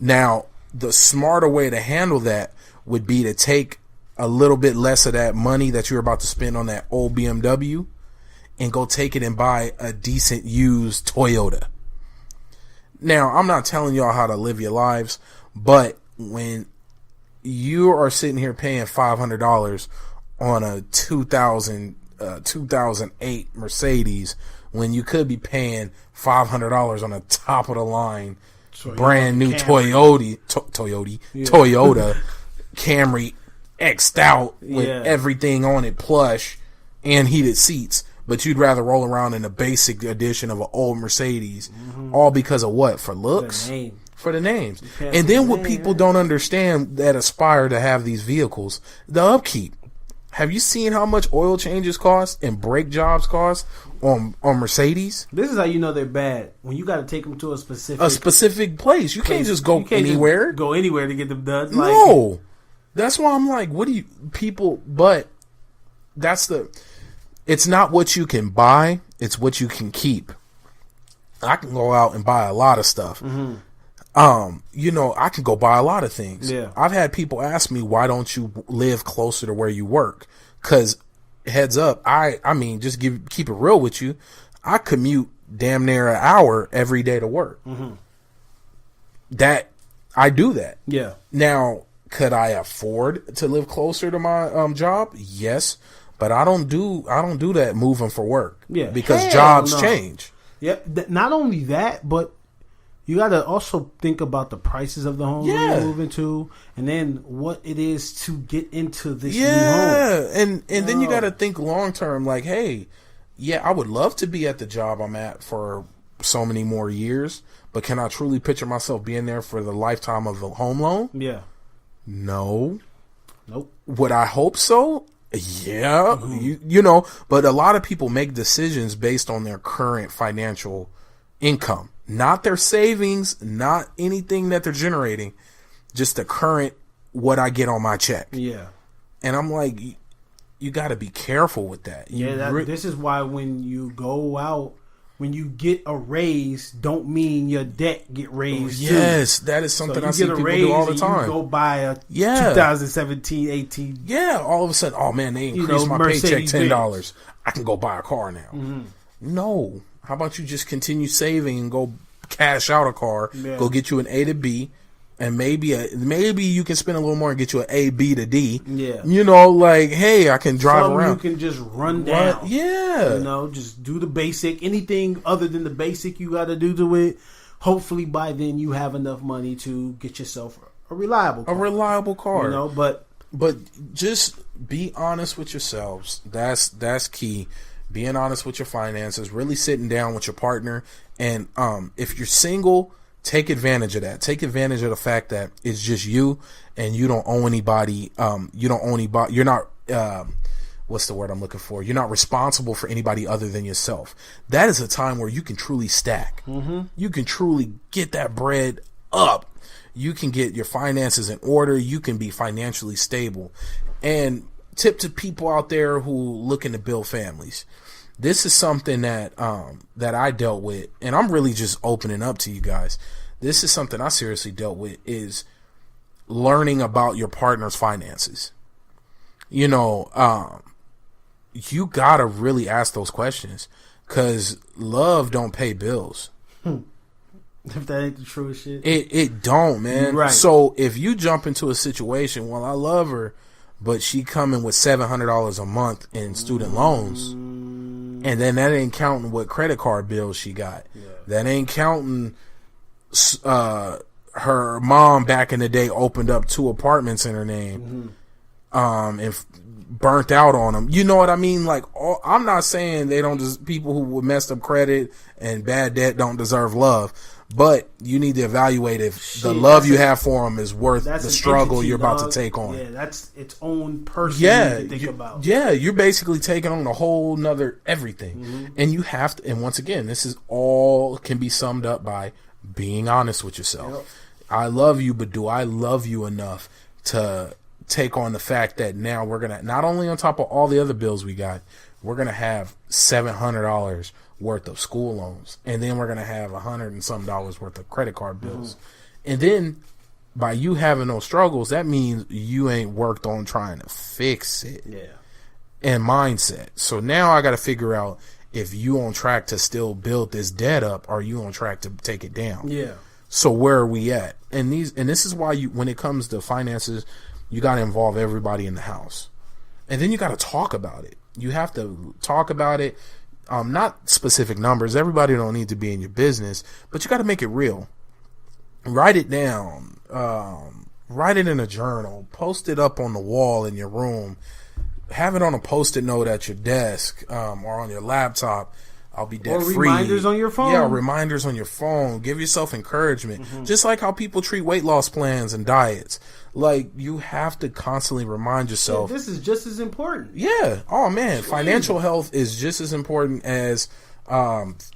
Now, the smarter way to handle that would be to take a little bit less of that money that you're about to spend on that old BMW and go take it and buy a decent used Toyota. Now, I'm not telling y'all how to live your lives, but when you are sitting here paying $500 on a 2008 Mercedes, when you could be paying $500 on a top of the line brand new Toyota Camry X'd out with everything on it plush and heated seats, but you'd rather roll around in a basic edition of an old Mercedes, all because of what? For looks? For the names. And then what people don't understand that aspire to have these vehicles, the upkeep. Have you seen how much oil changes cost and brake jobs cost on Mercedes? This is how you know they're bad. When you got to take them to a specific place. You can't just go anywhere. Just go anywhere to get them done. No. That's why I'm like, what do you people? But it's not what you can buy. It's what you can keep. I can go out and buy a lot of stuff. Mm-hmm. I can go buy a lot of things. Yeah. I've had people ask me, why don't you live closer to where you work? Because heads up, I mean, just keep it real with you. I commute damn near an hour every day to work. Mm-hmm. I do that. Yeah. Now, could I afford to live closer to my job? Yes, but I don't do that moving for work. Yeah. Because jobs change. Yep. Not only that, but you got to also think about the prices of the home you're moving to, and then what it is to get into this new home. And then you got to think long term. Like, hey, I would love to be at the job I'm at for so many more years, but can I truly picture myself being there for the lifetime of the home loan? Yeah. No. Nope. Would I hope so? Yeah. Mm-hmm. But a lot of people make decisions based on their current financial income. Not their savings, not anything that they're generating, just the current, what I get on my check. Yeah. And I'm like, you got to be careful with that. This is why when you go out, when you get a raise, don't mean your debt get raised. Yes, that is something I see people do all the time. You go buy a 2017, 18. Yeah, all of a sudden, oh man, they increased my paycheck $10. I can go buy a car now. Mm-hmm. No. How about you just continue saving and go cash out a car, go get you an A to B, and maybe you can spend a little more and get you an A, B to D. Yeah. Hey, I can drive around. You can just run down. Yeah. Just do the basic. Anything other than the basic you got to do to it. Hopefully by then you have enough money to get yourself a reliable car. A reliable car. But just be honest with yourselves. That's key. Being honest with your finances, really sitting down with your partner. And if you're single, take advantage of that. Take advantage of the fact that it's just you and you don't owe anybody. You're not, what's the word I'm looking for? You're not responsible for anybody other than yourself. That is a time where you can truly stack. You can truly get that bread up. You can get your finances in order. You can be financially stable. And tip to people out there who looking to build families. This is something that that I dealt with, and I'm really just opening up to you guys. This is something I seriously dealt with, is learning about your partner's finances. You know, you gotta really ask those questions, because love don't pay bills. If that ain't the truest shit. It don't, man. Right. So if you jump into a situation, well, I love her, but she coming with $700 a month in student loans, and then that ain't counting what credit card bills she got. Yeah. That ain't counting her mom back in the day opened up 2 apartments in her name, and burnt out on them. You know what I mean? Like, I'm not saying they don't just people who messed up credit and bad debt don't deserve love. But you need to evaluate if the love you have for them is worth the struggle you're about to take on. Yeah, that's its own person you need to think about. Yeah, you're basically taking on a whole nother everything. And you have to, and once again, this is all can be summed up by being honest with yourself. Yep. I love you, but do I love you enough to take on the fact that now we're going to, not only on top of all the other bills we got, we're going to have $700 worth of school loans, and then we're gonna have $100 and some worth of credit card bills, and then by you having those struggles, that means you ain't worked on trying to fix it. And mindset. So now I got to figure out if you on track to still build this debt up, or you on track to take it down. So where are we at? And this is why when it comes to finances, you got to involve everybody in the house, and then you got to talk about it. You have to talk about it. Not specific numbers. Everybody don't need to be in your business, but you got to make it real. Write it down. Write it in a journal. Post it up on the wall in your room. Have it on a Post-it note at your desk, or on your laptop. I'll be debt free. Or reminders on your phone. Yeah, reminders on your phone. Give yourself encouragement. Just like how people treat weight loss plans and diets. Like, you have to constantly remind yourself. Yeah, this is just as important. Yeah. Oh, man. Financial health is just as important as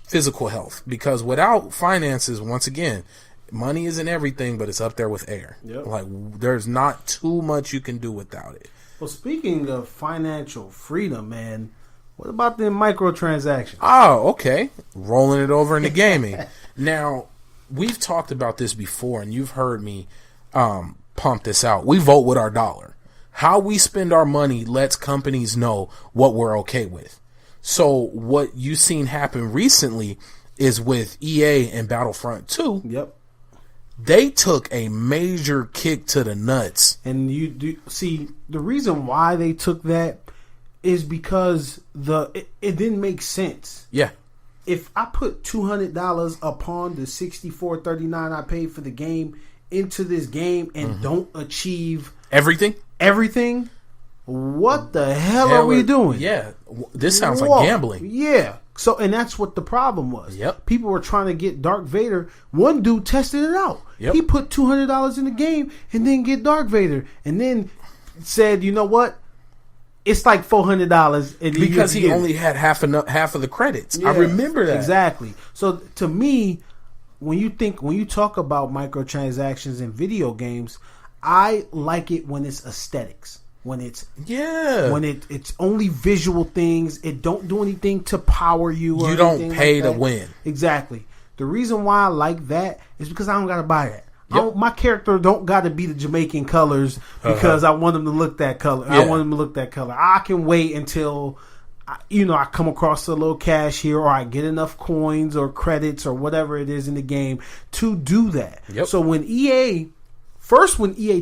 physical health. Because without finances, once again, money isn't everything, but it's up there with air. Like, there's not too much you can do without it. Well, speaking of financial freedom, man, what about the microtransactions? Oh, okay. Rolling it over into gaming. Now, we've talked about this before, and you've heard me pump this out. We vote with our dollar. How we spend our money lets companies know what we're okay with. So what you've seen happen recently is with EA and Battlefront 2. They took a major kick to the nuts. And you do see the reason why they took that is because it didn't make sense. If I put $200 upon the $64.39 I paid for the game into this game and don't achieve everything, what the hell are we doing? This sounds like gambling. So, and that's what the problem was. People were trying to get Dark Vader. One dude tested it out. He put $200 in the game and then get Dark Vader, and then said, you know what? It's like $400 because he only had half of the credits. I remember that exactly. So to me, when you talk about microtransactions in video games, I like it when it's aesthetics. When it's it's only visual things. It don't do anything to power you. Or you don't pay to win. Exactly. The reason why I like that is because I don't gotta buy that. My character don't got to be the Jamaican colors because I want them to look that color. I want them to look that color. I can wait until I come across a little cash here, or I get enough coins or credits or whatever it is in the game to do that. So when EA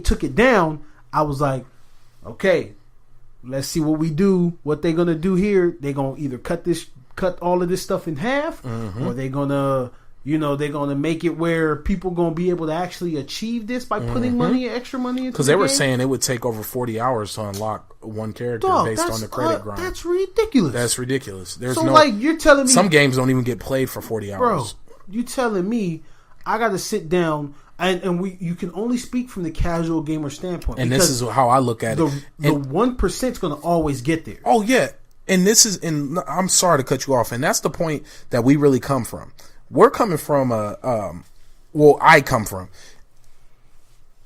took it down, I was like, okay, let's see what we do. What they're gonna do here? They're gonna either cut all of this stuff in half, or they're gonna. They're going to make it where people going to be able to actually achieve this by putting extra money into because they were saying it would take over 40 hours to unlock one character based on the credit grind. That's ridiculous. That's ridiculous. You're telling me some games don't even get played for 40 hours. Bro, you telling me I got to sit down. And you can only speak from the casual gamer standpoint. And this is how I look at it. The 1% is going to always get there. Oh, yeah. And I'm sorry to cut you off. And that's the point that we really come from. We're coming from I come from.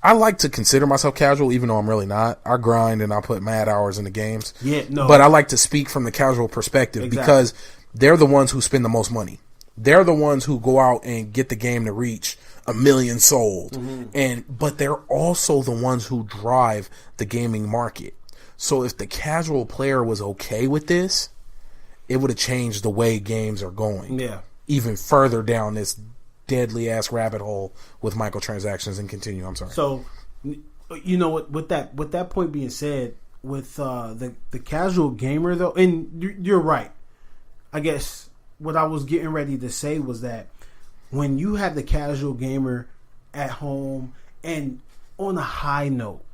I like to consider myself casual, even though I'm really not. I grind and I put mad hours into games. Yeah, no. But I like to speak from the casual perspective because they're the ones who spend the most money. They're the ones who go out and get the game to reach 1 million sold. But they're also the ones who drive the gaming market. So if the casual player was okay with this, it would have changed the way games are going. Yeah. Even further down this deadly ass rabbit hole with microtransactions and continue. I'm sorry. So, you know, with that point being said, with the casual gamer though, and you're right. I guess what I was getting ready to say was that when you have the casual gamer at home and on a high note,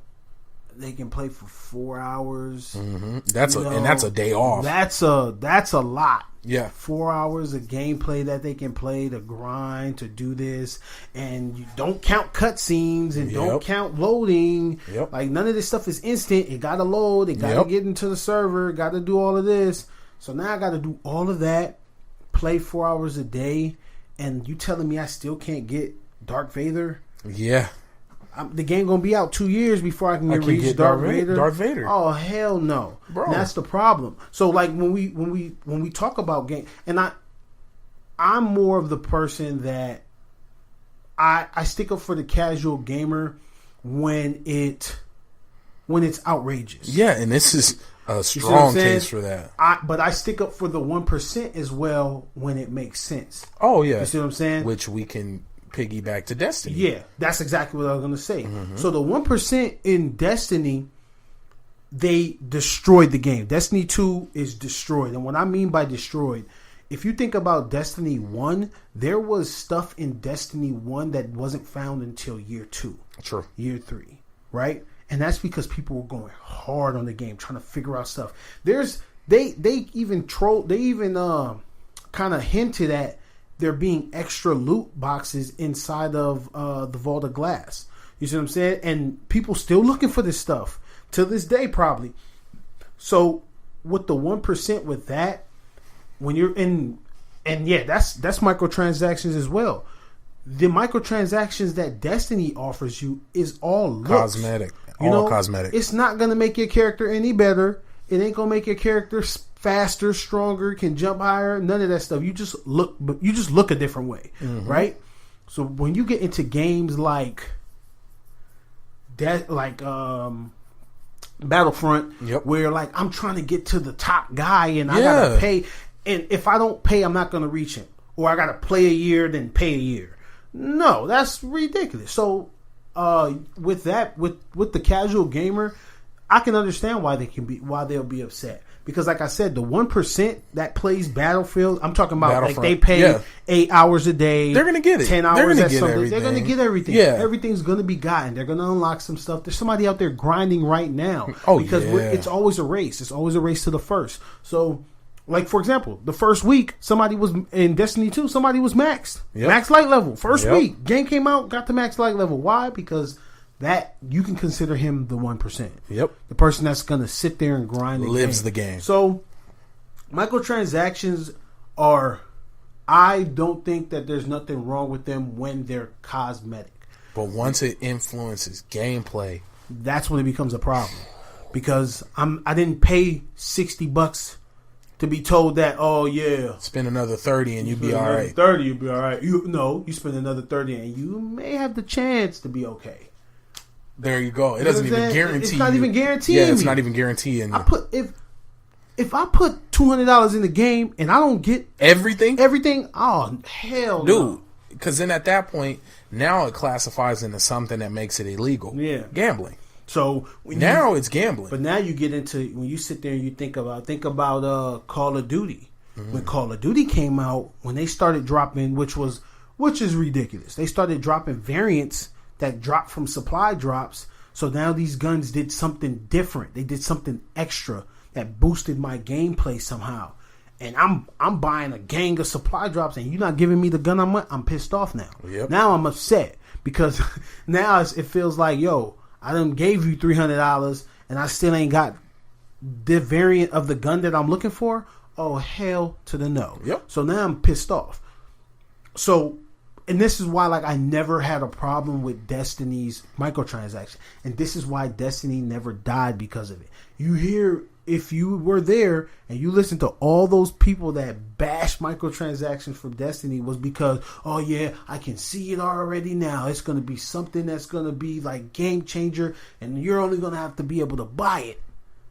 they can play for 4 hours. Mm-hmm. That's a day off. That's a lot. Yeah, 4 hours of gameplay that they can play to grind to do this, and you don't count cutscenes and don't count loading. Like none of this stuff is instant. It gotta load. It gotta get into the server. Got to do all of this. So now I got to do all of that. Play 4 hours a day, and you telling me I still can't get Darth Vader? Yeah. The game gonna be out 2 years before I can reach Darth Vader. Darth Vader. Oh hell no, bro! And that's the problem. So like when we talk about game, and I'm more of the person that I stick up for the casual gamer when it's outrageous. Yeah, and this is a strong case for that. But I stick up for the 1% as well when it makes sense. Oh yeah, you see what I'm saying? Which we can piggyback to Destiny. Yeah, that's exactly what I was going to say. Mm-hmm. So the 1% in Destiny, they destroyed the game. Destiny 2 is destroyed. And what I mean by destroyed, if you think about Destiny 1, there was stuff in Destiny 1 that wasn't found until year 2. True. Year 3, right? And that's because people were going hard on the game, trying to figure out stuff. They even kind of hinted at there being extra loot boxes inside of the Vault of Glass. You see what I'm saying? And people still looking for this stuff to this day, probably. So with the 1% with that, when you're in, and yeah, that's microtransactions as well. The microtransactions that Destiny offers you is all looks. Cosmetic. Cosmetic. It's not going to make your character any better. It ain't going to make your character faster, stronger, can jump higher. None of that stuff. You just look a different way, right? So when you get into games like that, like Battlefront, where like I'm trying to get to the top guy and I gotta pay, and if I don't pay, I'm not going to reach him, or I gotta play a year then pay a year. No, that's ridiculous. So with the casual gamer, I can understand why they'll be upset. Because like I said, the 1% that plays Battlefield, I'm talking about like they pay 8 hours a day. They're going to get it. 10 hours at something. Everything. They're going to get everything. Yeah. Everything's going to be gotten. They're going to unlock some stuff. There's somebody out there grinding right now. Because it's always a race. It's always a race to the first. So, like, for example, the first week, somebody was in Destiny 2, somebody was maxed. Max light level. First week. Game came out, got to max light level. Why? Because that you can consider him the 1%. The person that's going to sit there and grind the game. So microtransactions I don't think that there's nothing wrong with them when they're cosmetic. But once it influences gameplay, that's when it becomes a problem. Because I didn't pay $60 to be told that, oh yeah, spend another 30 and you'll be all right. 30, you'll be all right. You spend another 30 and you may have the chance to be okay. There you go. It doesn't even guarantee. It's not even guaranteeing. Yeah, it's not even guaranteeing. If I put $200 in the game and I don't get everything, oh hell, dude. Because then at that point, now it classifies into something that makes it illegal. Yeah, gambling. So it's gambling. But now you get into when you sit there and you think about Call of Duty. When Call of Duty came out, when they started dropping, which is ridiculous. They started dropping variants that dropped from supply drops. So now these guns did something different. They did something extra that boosted my gameplay somehow. and I'm buying a gang of supply drops, and you're not giving me the gun I'm pissed off now. Yep. Now I'm upset because now it feels like, yo, I done gave you $300 and I still ain't got the variant of the gun that I'm looking for. Oh, hell to the no. Yep. So now I'm pissed off. So, and this is why, like, I never had a problem with Destiny's microtransaction. And this is why Destiny never died because of it. You hear, if you were there and you listen to all those people that bash microtransactions from Destiny, was because, oh yeah, I can see it already now. It's going to be something that's going to be like game changer, and you're only going to have to be able to buy it.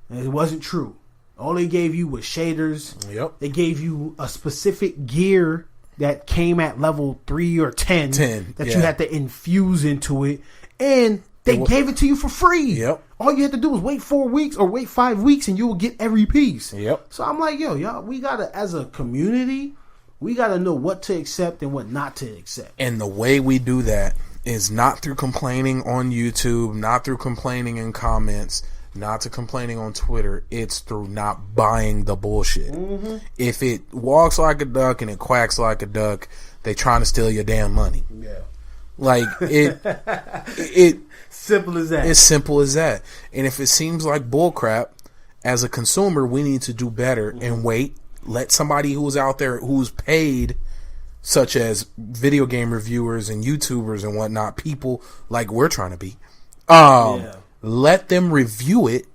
And it wasn't true. All they gave you was shaders. Yep. They gave you a specific gear that came at level 3 or 10 that you had to infuse into it, and they gave it to you for free. Yep. All you had to do was wait 4 weeks or wait 5 weeks, and you will get every piece. Yep. So I'm like, yo, y'all, we gotta, as a community, we gotta know what to accept and what not to accept. And the way we do that is not through complaining on YouTube, not through complaining in comments, not to complaining on Twitter. It's through not buying the bullshit. Mm-hmm. If it walks like a duck and it quacks like a duck, they trying to steal your damn money. Yeah. Like it simple as that. It's simple as that. And if it seems like bullcrap, as a consumer, we need to do better and wait. Let somebody who's out there who's paid, such as video game reviewers and YouTubers and whatnot, people like we're trying to be. Let them review it,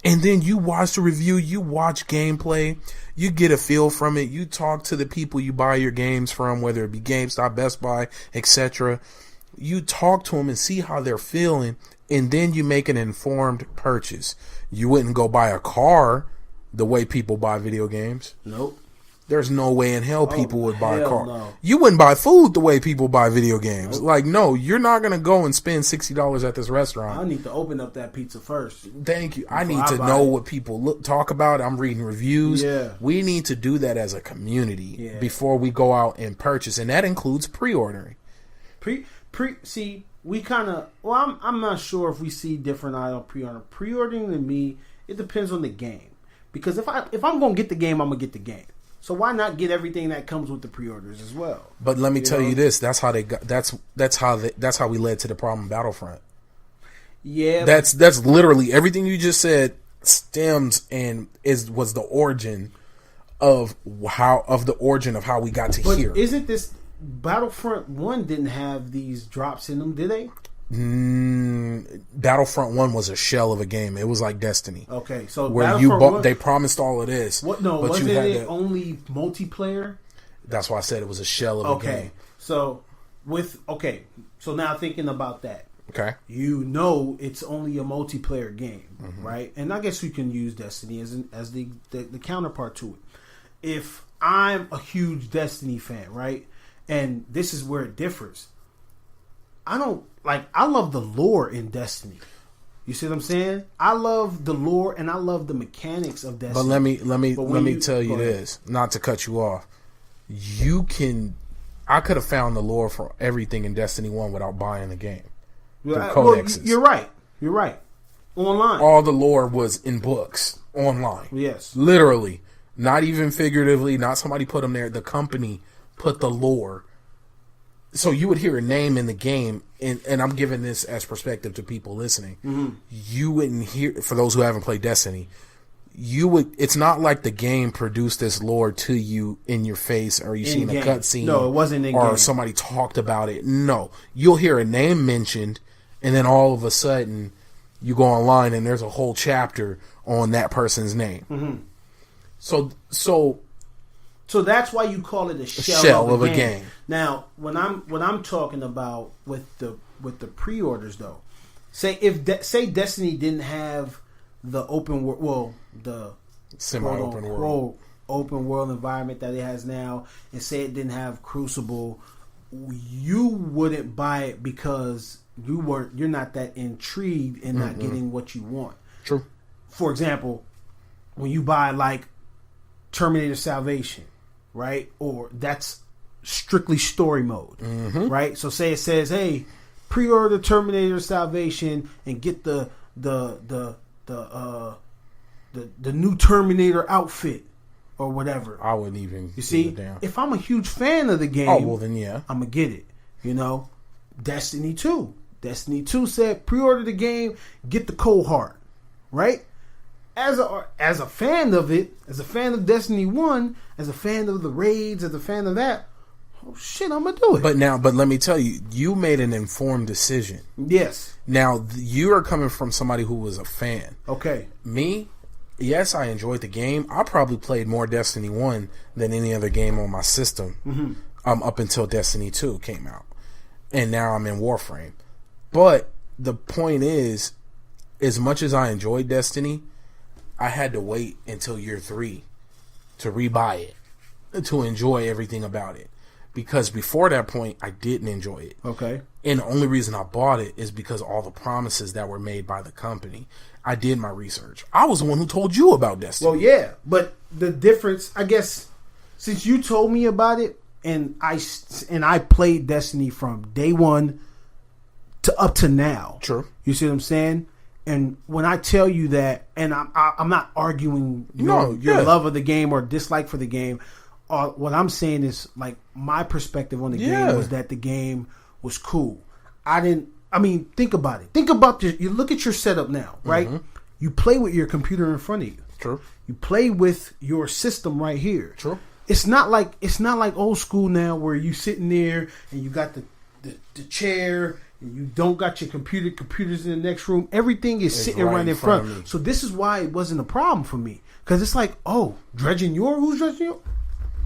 and then you watch the review, you watch gameplay, you get a feel from it, you talk to the people you buy your games from, whether it be GameStop, Best Buy, etc. You talk to them and see how they're feeling, and then you make an informed purchase. You wouldn't go buy a car the way people buy video games. Nope. There's no way in hell people would buy a car. No. You wouldn't buy food the way people buy video games. Nope. Like, no, you're not going to go and spend $60 at this restaurant. I need to open up that pizza first. Thank you. I need to know what people talk about. I'm reading reviews. Yeah. We need to do that as a community before we go out and purchase. And that includes pre-ordering. See, we kind of, well, I'm not sure if we see different eye on pre-order. Pre-ordering to me, it depends on the game. Because if I'm going to get the game, I'm going to get the game. So why not get everything that comes with the pre-orders as well? But let me tell you this: that's how they got. That's how we led to the problem Battlefront. Yeah, that's literally everything you just said stems and was the origin of how we got to here. Isn't this Battlefront 1 didn't have these drops in them? Did they? Battlefront 1 was a shell of a game. It was like Destiny. Okay, so where you bought, they promised all of this. What? No, but wasn't you had it only multiplayer? That's why I said it was a shell of a game. So so now thinking about that. Okay, it's only a multiplayer game, right? And I guess you can use Destiny as the counterpart to it. If I'm a huge Destiny fan, right, and this is where it differs. I love the lore in Destiny. You see what I'm saying? I love the lore and I love the mechanics of Destiny. But let me tell you this, not to cut you off. I could have found the lore for everything in Destiny 1 without buying the game. Codexes. You're right. Online. All the lore was in books online. Yes. Literally. Not even figuratively, not somebody put them there. The company put the lore. So you would hear a name in the game, and I'm giving this as perspective to people listening. Mm-hmm. You wouldn't hear, for those who haven't played Destiny, it's not like the game produced this lore to you in your face, or you seen a cutscene. No, it wasn't in game. Or somebody talked about it. No. You'll hear a name mentioned, and then all of a sudden, you go online, and there's a whole chapter on that person's name. Mm-hmm. So that's why you call it a shell of a game. Now, when I'm talking about with the pre-orders though, say Destiny didn't have the open world, the semi-open world, open world environment that it has now, and say it didn't have Crucible, you wouldn't buy it because you're not that intrigued in not getting what you want. True. For example, when you buy like Terminator Salvation, right? Or that's strictly story mode, right? So say it says, "Hey, pre-order Terminator Salvation and get the new Terminator outfit." or whatever. I wouldn't even. You see, if I'm a huge fan of the game, then yeah, I'm gonna get it. Destiny 2. Destiny 2 said pre-order the game, get the cold heart, right? As a fan of it, as a fan of Destiny 1, as a fan of the raids, as a fan of that, oh shit, I'm gonna do it. But let me tell you, you made an informed decision. Yes. Now you are coming from somebody who was a fan. Okay. Me, yes, I enjoyed the game. I probably played more Destiny 1 than any other game on my system. Up until Destiny 2 came out, and now I'm in Warframe. But the point is, as much as I enjoyed Destiny, I had to wait until year 3 to rebuy it, to enjoy everything about it. Because before that point, I didn't enjoy it. Okay. And the only reason I bought it is because all the promises that were made by the company. I did my research. I was the one who told you about Destiny. Well, yeah. But the difference, I guess, since you told me about it, and I played Destiny from day one to up to now. True. You see what I'm saying? And when I tell you that, and I'm not arguing your love of the game or dislike for the game. What I'm saying is, like, my perspective on the game was that the game was cool. Think about it. Think about you look at your setup now, right? You play with your computer in front of you. True. You play with your system right here. True. It's not like old school now where you sitting there and you got the chair and you don't got your computers in the next room. Everything is sitting right in front of me. So this is why it wasn't a problem for me. Because it's like, oh, Dredging Yor? Who's Dredging Yor?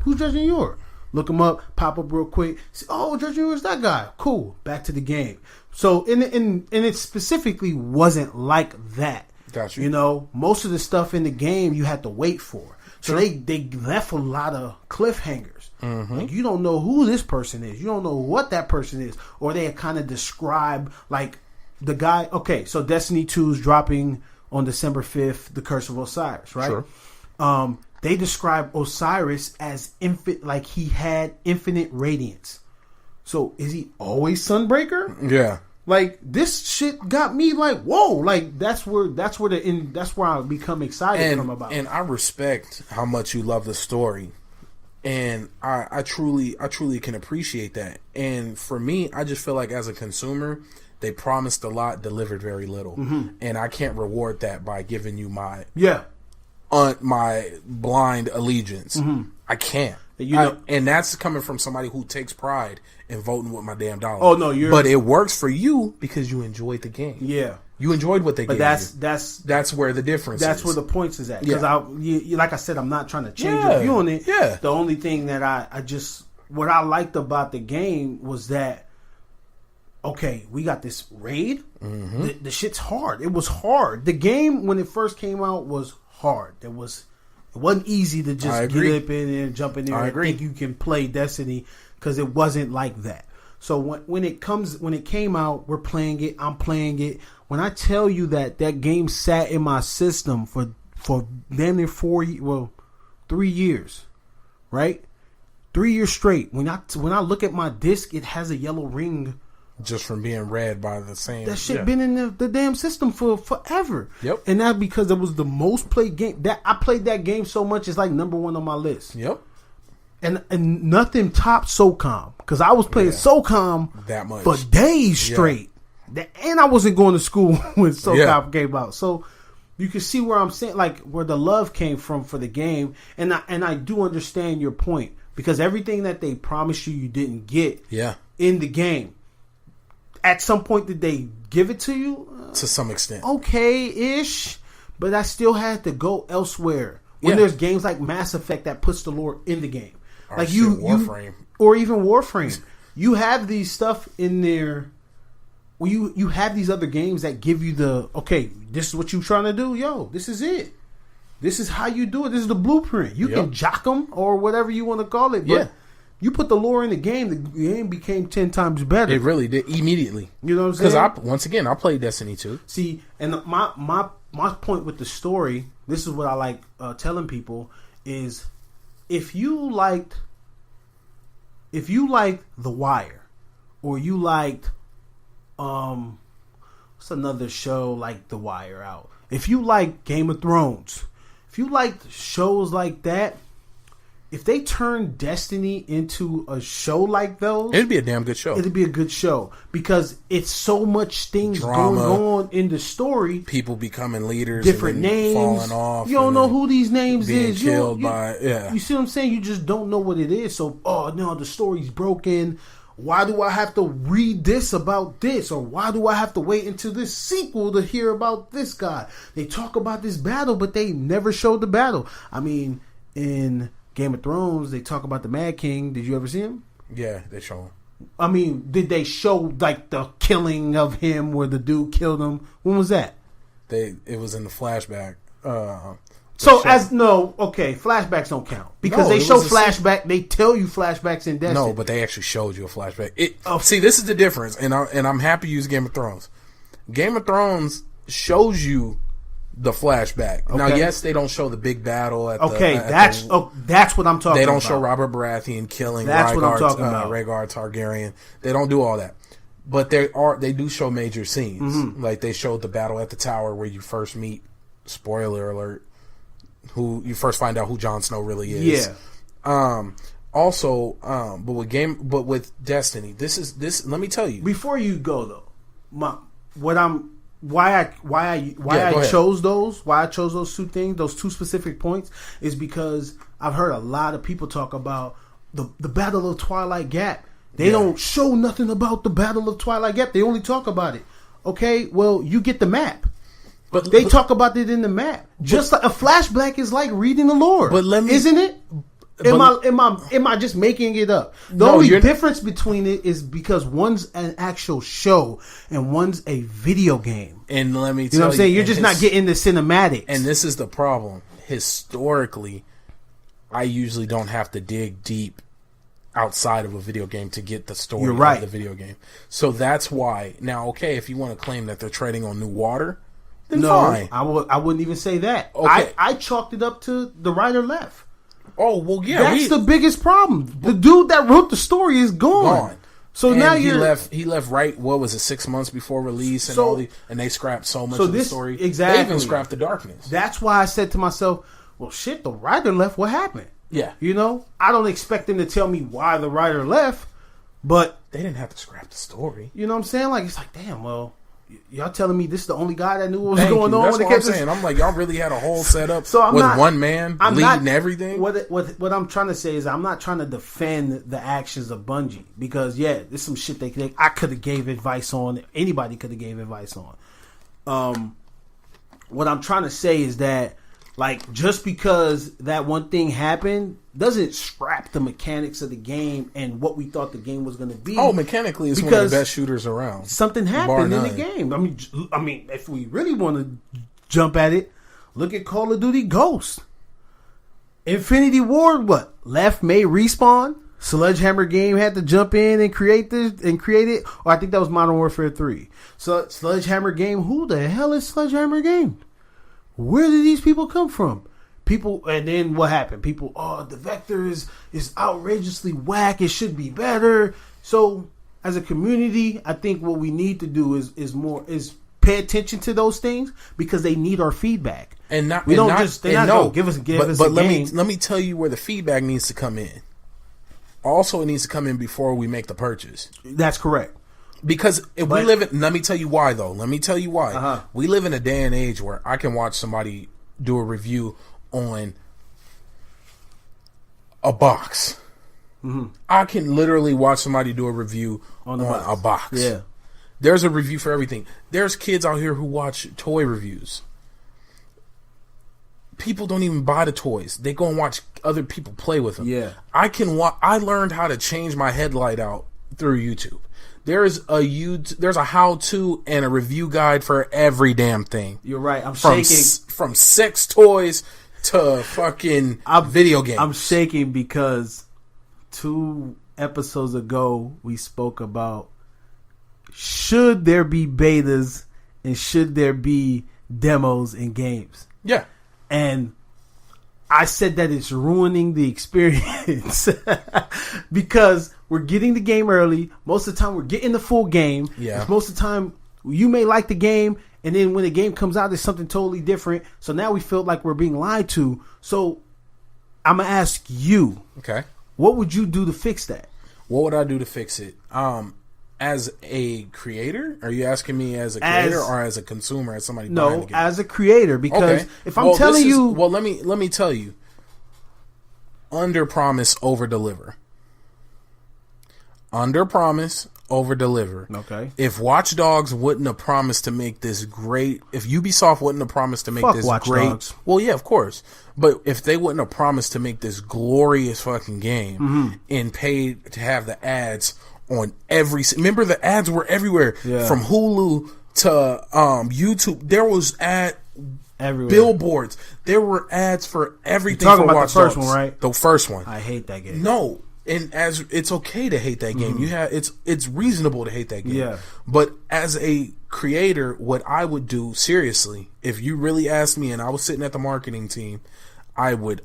Who's Dredging Yor? Look him up, pop up real quick. Say, oh, Dredging Yor is that guy. Cool. Back to the game. So, and it specifically wasn't like that. Got you. Most of the stuff in the game you had to wait for. So they left a lot of cliffhangers. Like, you don't know who this person is. You don't know what that person is. Or they kind of describe, like, the guy. Okay, so Destiny 2 is dropping on December 5th, The Curse of Osiris, right? Sure. They describe Osiris as like he had infinite radiance. So is he always Sunbreaker? Yeah. Like, this shit got me like, whoa! Like, that's where I become excited from about. And I respect how much you love the story, and I truly can appreciate that. And for me, I just feel like as a consumer, they promised a lot, delivered very little, and I can't reward that by giving you my my blind allegiance. I can't. And that's coming from somebody who takes pride in voting with my damn dollar. Oh no, but it works for you because you enjoyed the game. Yeah, you enjoyed what they gave you. That's where the difference. That's where the points is at. Because like I said, I'm not trying to change your view on it. Yeah. The only thing that what I liked about the game was that, okay, we got this raid. The shit's hard. It was hard. The game when it first came out was hard. It wasn't easy to just get up in there and jump in there and think you can play Destiny, because it wasn't like that. So when it came out, we're playing it. I'm playing it. When I tell you that game sat in my system for damn near 3 years, right? 3 years straight. When I look at my disc, it has a yellow ring. Just from being read by the same. That shit been in the damn system for forever. Yep. And that because it was the most played game. That I played that game so much, it's like number 1 on my list. Yep. And nothing topped SOCOM, because I was playing SOCOM that much for days straight. And I wasn't going to school when SOCOM came out. So you can see where I'm saying, like, where the love came from for the game. And I do understand your point, because everything that they promised you didn't get in the game. At some point, did they give it to you? To some extent. Okay-ish. But I still had to go elsewhere. When there's games like Mass Effect that puts the lore in the game. Like Warframe. Or even Warframe. You have these stuff in there. Well, you have these other games that give you okay, this is what you're trying to do. Yo, this is it. This is how you do it. This is the blueprint. You can jock them or whatever you want to call it. But you put the lore in the game became 10 times better. It really did, immediately. You know what I'm saying? Because I played Destiny 2. See, and my point with the story, this is what I like telling people, is if you liked The Wire, or you liked what's another show like The Wire out? If you like Game of Thrones, if you liked shows like that, if they turn Destiny into a show like those, it'd be a damn good show. It'd be a good show because it's so much things Drama, going on in the story. People becoming leaders, different and then names, falling off. You don't know who these names being is. Killed you see what I'm saying? You just don't know what it is. So, oh no, the story's broken. Why do I have to read this about this? Or why do I have to wait until this sequel to hear about this guy? They talk about this battle, but they never showed the battle. I mean, in Game of Thrones, they talk about the Mad King. Did you ever see him? Yeah, they show him. I mean, did they show like the killing of him where the dude killed him? When was that? It was in the flashback. Flashbacks don't count because they show flashback. They tell you flashbacks in Destiny. No, but they actually showed you a flashback. See, this is the difference, and I'm happy you use Game of Thrones. Game of Thrones shows you the flashback. Okay. Now, yes, they don't show the big battle. That's what I'm talking about. They don't show Robert Baratheon killing Rhaegar Targaryen. They don't do all that. But they do show major scenes. Mm-hmm. Like they showed the battle at the tower where you first meet, spoiler alert, who you first find out who Jon Snow really is. Yeah. But with Destiny, this let me tell you. Before you go though, why I chose those two things, those two specific points, is because I've heard a lot of people talk about the Battle of Twilight Gap. They don't show nothing about the Battle of Twilight Gap. They only talk about it. Okay, well, you get the map. But they talk about it in the map. Just like a flashback is like reading the lore. Isn't it? Am I just making it up? The only difference between it is because one's an actual show and one's a video game. And let me tell you, you know what I'm saying? You're just not getting the cinematics. And this is the problem. Historically, I usually don't have to dig deep outside of a video game to get the story of the video game. So that's why. Now, okay, if you want to claim that they're treading on new water, then fine. I wouldn't even say that. Okay. I chalked it up to the writer left. Oh, well, yeah. That's the biggest problem. The dude that wrote the story is gone. So and now he left right, what was it, 6 months before release and they scrapped so much of the story. Exactly. They even scrapped the darkness. That's why I said to myself, well, shit, the writer left. What happened? Yeah. You know, I don't expect them to tell me why the writer left, but they didn't have to scrap the story. You know what I'm saying? Like, it's like, damn, well, y'all telling me this is the only guy that knew what was going on? That's what I'm saying. I'm like, y'all really had a whole setup with one man leading everything? What I'm trying to say is I'm not trying to defend the actions of Bungie because, there's some shit I could have gave advice on. Anybody could have gave advice on. What I'm trying to say is that, like, just because that one thing happened doesn't scrap the mechanics of the game and what we thought the game was going to be. Oh, mechanically, it's one of the best shooters around. Something happened in the game. I mean, if we really want to jump at it, look at Call of Duty Ghosts. Infinity Ward, left May respawn. Sledgehammer Game had to jump in and create it. Or I think that was Modern Warfare 3. So Sledgehammer Game, who the hell is Sledgehammer Game? Where did these people come from? And then what happened? People, the vector is outrageously whack. It should be better. So, as a community, I think what we need to do is pay attention to those things because they need our feedback. Give us a game. But let me tell you where the feedback needs to come in. Also, it needs to come in before we make the purchase. That's correct. Because let me tell you why though. Let me tell you why. Uh-huh. We live in a day and age where I can watch somebody do a review on a box. Mm-hmm. I can literally watch somebody do a review on a box. Yeah. There's a review for everything. There's kids out here who watch toy reviews. People don't even buy the toys. They go and watch other people play with them. Yeah. I learned how to change my headlight out through YouTube. There's a how-to and a review guide for every damn thing. You're right. I'm shaking. From sex toys to fucking video games. I'm shaking because 2 episodes ago we spoke about should there be betas and should there be demos in games. Yeah. And I said that it's ruining the experience because we're getting the game early. Most of the time, we're getting the full game. Yeah. Most of the time, you may like the game, and then when the game comes out, there's something totally different. So now we feel like we're being lied to. So I'm gonna ask you. Okay. What would you do to fix that? What would I do to fix it? As a creator? Are you asking me as a creator or as a consumer, as somebody buying the game? No, as a creator, because if I'm telling you... Well, let me tell you. Under promise, over deliver. Under promise, over deliver. Okay. If Watch Dogs wouldn't have promised to make this great, if Ubisoft wouldn't have promised to make this Watch great, Dogs. Well, yeah, of course. But if they wouldn't have promised to make this glorious fucking game and paid to have the ads on remember the ads were everywhere from Hulu to YouTube. There was everywhere. Billboards. There were ads for everything. You're talking for about Watch the first Dogs. one, right? The first one. I hate that game. No. And as it's okay to hate that game, it's reasonable to hate that game. Yeah. But as a creator, what I would do seriously, if you really asked me, and I was sitting at the marketing team, I would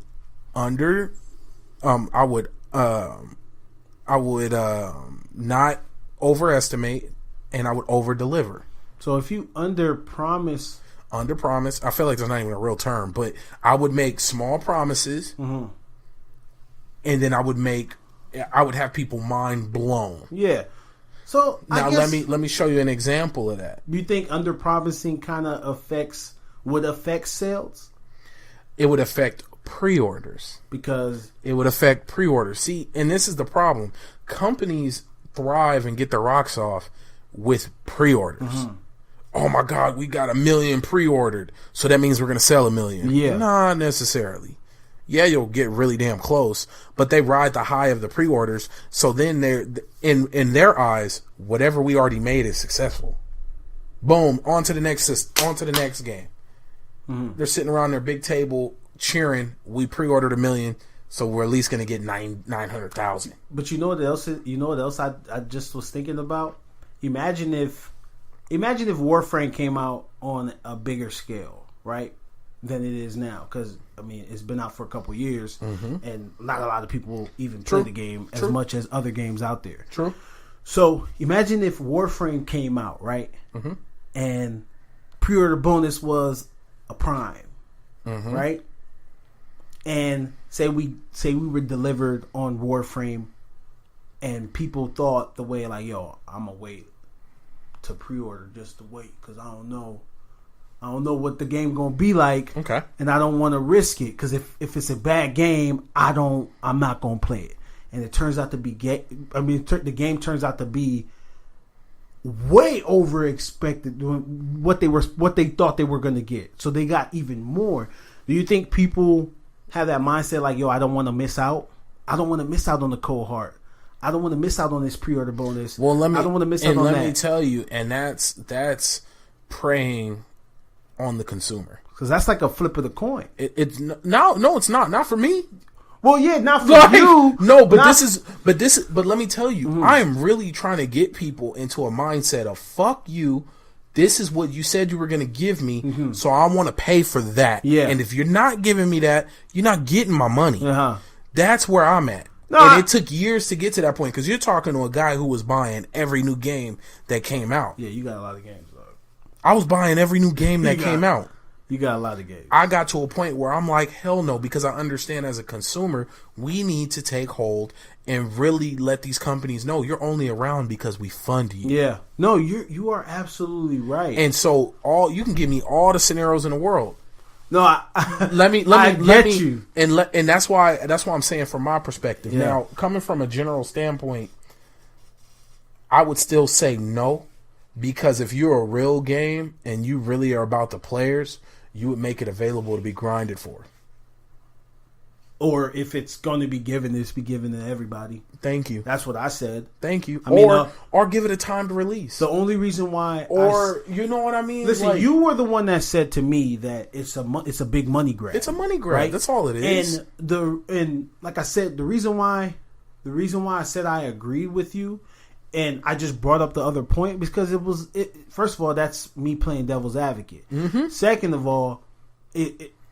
not overestimate, and I would over deliver. So if you under promise, I feel like there's not even a real term, but I would make small promises, and then I would have people mind blown. Yeah. So now let me show you an example of that. You think under promising kind of would affect sales? It would affect pre-orders because it would affect pre-orders. See, and this is the problem. Companies thrive and get their rocks off with pre-orders. Oh my God, we got 1 million pre-ordered, so that means we're going to sell 1 million. Yeah, not necessarily. Yeah, you'll get really damn close, but they ride the high of the pre-orders. So then they're in their eyes, whatever we already made is successful. Boom, on to the next game. They're sitting around their big table cheering. We pre-ordered 1 million, so we're at least going to get 900,000. But you know what else? I just was thinking about. Imagine if Warframe came out on a bigger scale, right, than it is now. Because I mean, it's been out for a couple years, and not a lot of people even play the game as much as other games out there. True. So imagine if Warframe came out, right, and pre-order bonus was a Prime, right, and say we were delivered on Warframe, and people thought the way like, yo, I'm gonna wait to pre-order just to wait because I don't know what the game gonna be like. Okay. And I don't want to risk it because if it's a bad game, I'm not gonna play it. And it turns out to be the game turns out to be way over expected what they thought they were gonna get. So they got even more. Do you think people have that mindset like, yo, I don't want to miss out. I don't want to miss out on the cold heart. I don't want to miss out on this pre-order bonus. Well, I don't want to miss out on that. Let me tell you, and that's preying on the consumer because that's like a flip of the coin. It's not for me. Well, yeah, not for you. No, but let me tell you, I am really trying to get people into a mindset of fuck you. This is what you said you were going to give me, so I want to pay for that. Yeah, and if you're not giving me that, you're not getting my money. That's where I'm at. No, and it took years to get to that point because you're talking to a guy who was buying every new game that came out. Yeah, you got a lot of games, dog. I was buying every new game that came out. You got a lot of games. I got to a point where I'm like, hell no, because I understand as a consumer, we need to take hold and really let these companies know you're only around because we fund you. Yeah. No, you are absolutely right. And so you can give me all the scenarios in the world. No, let me get you. And that's why I'm saying from my perspective. Yeah. Now, coming from a general standpoint, I would still say no, because if you're a real game and you really are about the players, you would make it available to be grinded for. Or if it's going to be given, it's be given to everybody. Thank you. That's what I said. Thank you. Or give it a time to release. The only reason why, you know what I mean. Listen, you were the one that said to me that it's a big money grab. It's a money grab. Right? That's all it is. And like I said, the reason why I said I agreed with you, and I just brought up the other point because first of all, that's me playing devil's advocate. Second of all,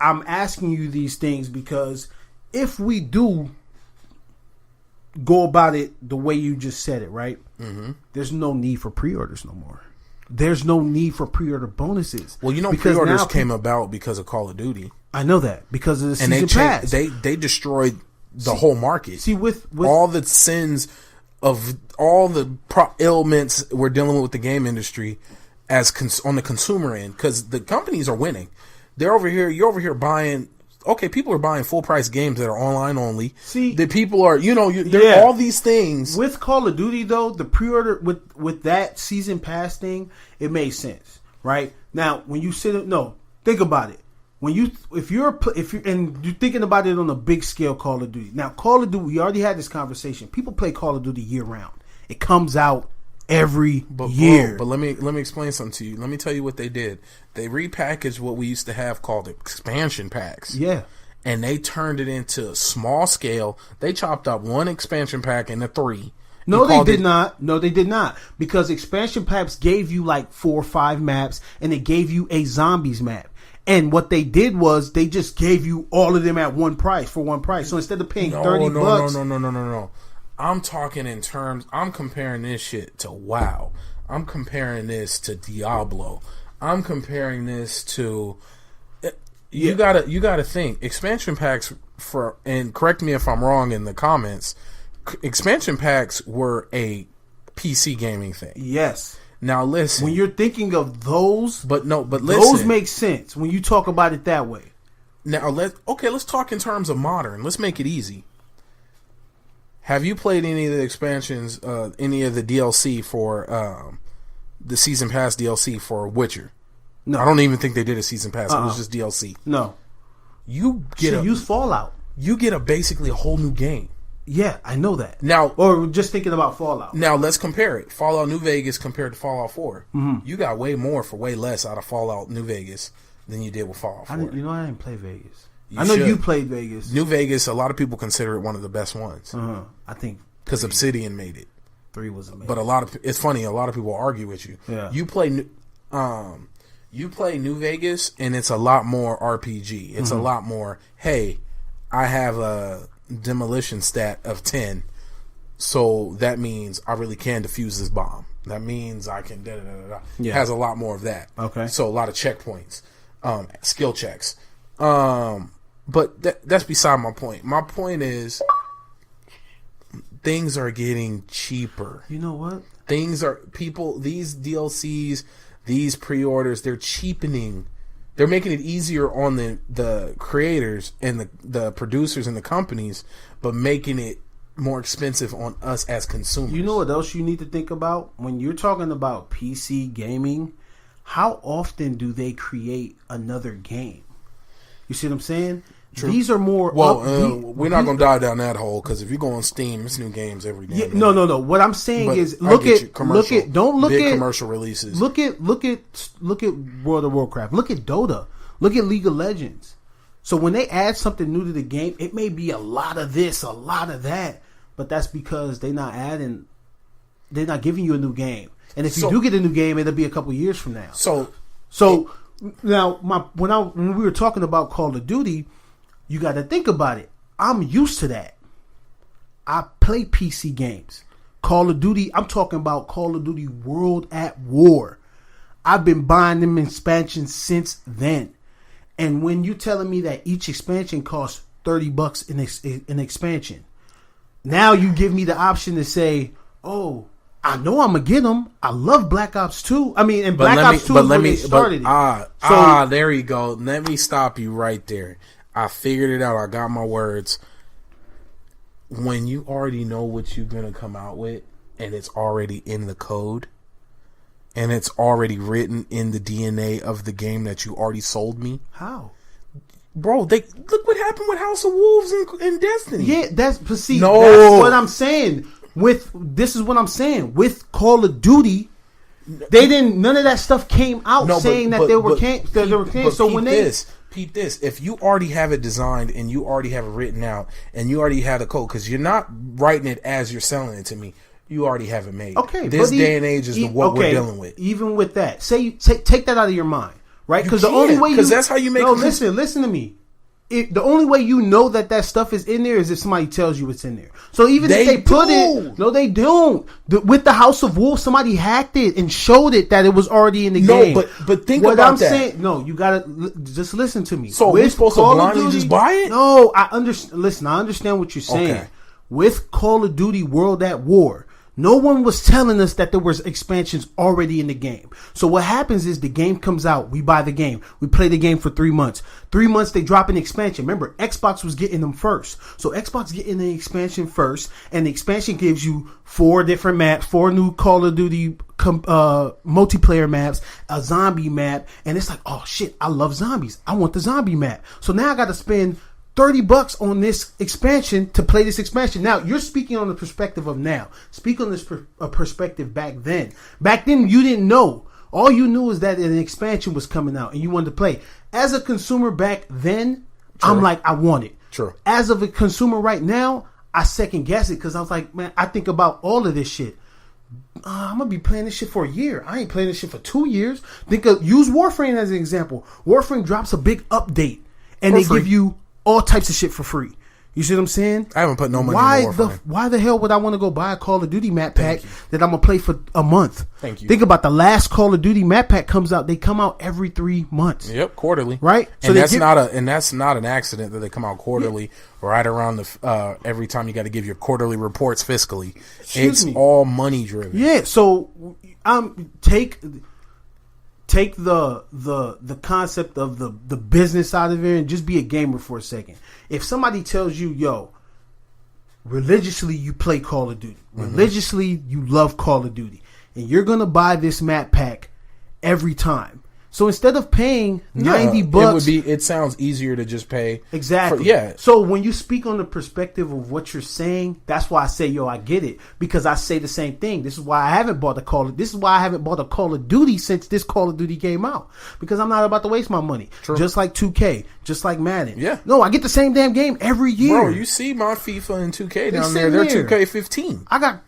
I'm asking you these things because if we do go about it the way you just said it, right? There's no need for pre-orders no more. there's no need for pre-order bonuses. Well, pre-orders came about because of Call of Duty. I know that because of the season pass. They destroyed the whole market. See, with all the sins of all the ailments we're dealing with the game industry on the consumer end, because the companies are winning. They're over here. You're over here buying. Okay, people are buying full price games that are online only. See, the people are, there are all these things. With Call of Duty though, the pre-order with that season pass thing, it made sense, right? Now, when you think about it. If you're thinking about it on a big scale, Call of Duty. Now, Call of Duty, we already had this conversation. People play Call of Duty year round. It comes out every year. But let me explain something to you. Let me tell you what they did. They repackaged what we used to have called expansion packs. Yeah. And they turned it into small scale. They chopped up one expansion pack into 3. No, they did not. No, they did not. Because expansion packs gave you like 4 or 5 maps, and it gave you a zombies map. And what they did was they just gave you all of them at one price. So instead of paying $30 bucks. No. I'm talking in terms. I'm comparing this shit to WoW. I'm comparing this to Diablo. I'm comparing this to. You gotta think expansion packs and correct me if I'm wrong in the comments. Expansion packs were a PC gaming thing. Yes. Now listen, when you're thinking of those, but listen, those make sense when you talk about it that way. Now let's talk in terms of modern. Let's make it easy. Have you played any of the expansions, any of the DLC for the season pass DLC for Witcher? No, I don't even think they did a season pass. It was just DLC. No, you use Fallout. You get basically a whole new game. Yeah, I know that. Now, or just thinking about Fallout. Now, let's compare it. Fallout New Vegas compared to Fallout 4. Mm-hmm. You got way more for way less out of Fallout New Vegas than you did with Fallout 4. I didn't play Vegas. I know you played Vegas. New Vegas, a lot of people consider it one of the best ones. I think. Because Obsidian made it. 3 was amazing. But it's funny, a lot of people argue with you. Yeah. You play New Vegas, and it's a lot more RPG. It's a lot more, hey, I have a demolition stat of 10, so that means I really can defuse this bomb. That means I can Yeah. It has a lot more of that. Okay. So a lot of checkpoints, skill checks. But that's beside my point. My point is things are getting cheaper. You know what? These DLCs, these pre-orders, they're cheapening. They're making it easier on the creators and the producers and the companies, but making it more expensive on us as consumers. You know what else you need to think about? When you're talking about PC gaming, how often do they create another game? You see what I'm saying? True. These are more. We're not going to dive down that hole because if you go on Steam, it's new games every day. Yeah, no. What I'm saying is, look at commercial releases. Look at World of Warcraft. Look at Dota. Look at League of Legends. So when they add something new to the game, it may be a lot of this, a lot of that, but that's because they're not giving you a new game. And if you do get a new game, it'll be a couple years from now. So now, when we were talking about Call of Duty, you got to think about it. I'm used to that. I play PC games. Call of Duty, I'm talking about Call of Duty World at War. I've been buying them expansions since then. And when you're telling me that each expansion costs $30 in expansion, now you give me the option to say, oh, I know I'm going to get them. I love Black Ops 2. I mean, and Black Ops 2 is when they started it. There you go. Let me stop you right there. I figured it out. I got my words. When you already know what you're going to come out with, and it's already in the code, and it's already written in the DNA of the game that you already sold me. How? Bro, look what happened with House of Wolves and Destiny. Yeah, that's what I'm saying. This is what I'm saying. With Call of Duty, none of that stuff came out that they were canceled. So when Peep this. If you already have it designed and you already have it written out and you already have the code, because you're not writing it as you're selling it to me, you already have it made. Okay, this day and age is what we're dealing with. Even with that, say you take that out of your mind, right? Because the only way, because that's how you make. No, listen to me. the only way you know that stuff is in there is if somebody tells you it's in there. So even if they put it, no, they don't. With the House of Wolves, somebody hacked it and showed it that it was already in the game. No, but think what about I'm that. Saying, no, you gotta just listen to me. So we're supposed to blindly just buy it? No, I understand. Listen, I understand what you're saying. Okay. With Call of Duty World at War, no one was telling us that there was expansions already in the game. So what happens is the game comes out, we buy the game, we play the game for 3 months. 3 months they drop an expansion. Remember, Xbox was getting them first. So Xbox getting the expansion first, and the expansion gives you 4 different maps, 4 new Call of Duty multiplayer maps, a zombie map, and it's like, oh shit, I love zombies. I want the zombie map. So now I got to spend $30 on this expansion to play this expansion. Now, you're speaking on the perspective of now. Speak on this perspective back then. Back then, you didn't know. All you knew is that an expansion was coming out and you wanted to play. As a consumer back then, True. I'm like, I want it. True. As of a consumer right now, I second guess it because I was like, man, I think about all of this shit. I'm going to be playing this shit for a year. I ain't playing this shit for 2 years. Use Warframe as an example. Warframe drops a big update and they give you all types of shit for free. You see what I'm saying? I haven't put no money in Warframe. Why the hell would I want to go buy a Call of Duty map pack that I'm going to play for a month? Thank you. Think about the last Call of Duty map pack comes out. They come out every 3 months. Yep, quarterly. Right? So that's not an accident that they come out quarterly right around the every time you got to give your quarterly reports fiscally. It's all money driven. Yeah, so take the concept of the business out of it and just be a gamer for a second. If somebody tells you, yo, religiously you play Call of Duty, religiously you love Call of Duty, and you're gonna buy this map pack every time. So instead of paying $90, it sounds easier to just pay. Exactly. So when you speak on the perspective of what you're saying, that's why I say, yo, I get it, because I say the same thing. This is why I haven't bought a Call of Duty since this Call of Duty came out, because I'm not about to waste my money. True. Just like 2K, just like Madden. Yeah. No, I get the same damn game every year. Bro, you see my FIFA and 2K down there. They're 2K15.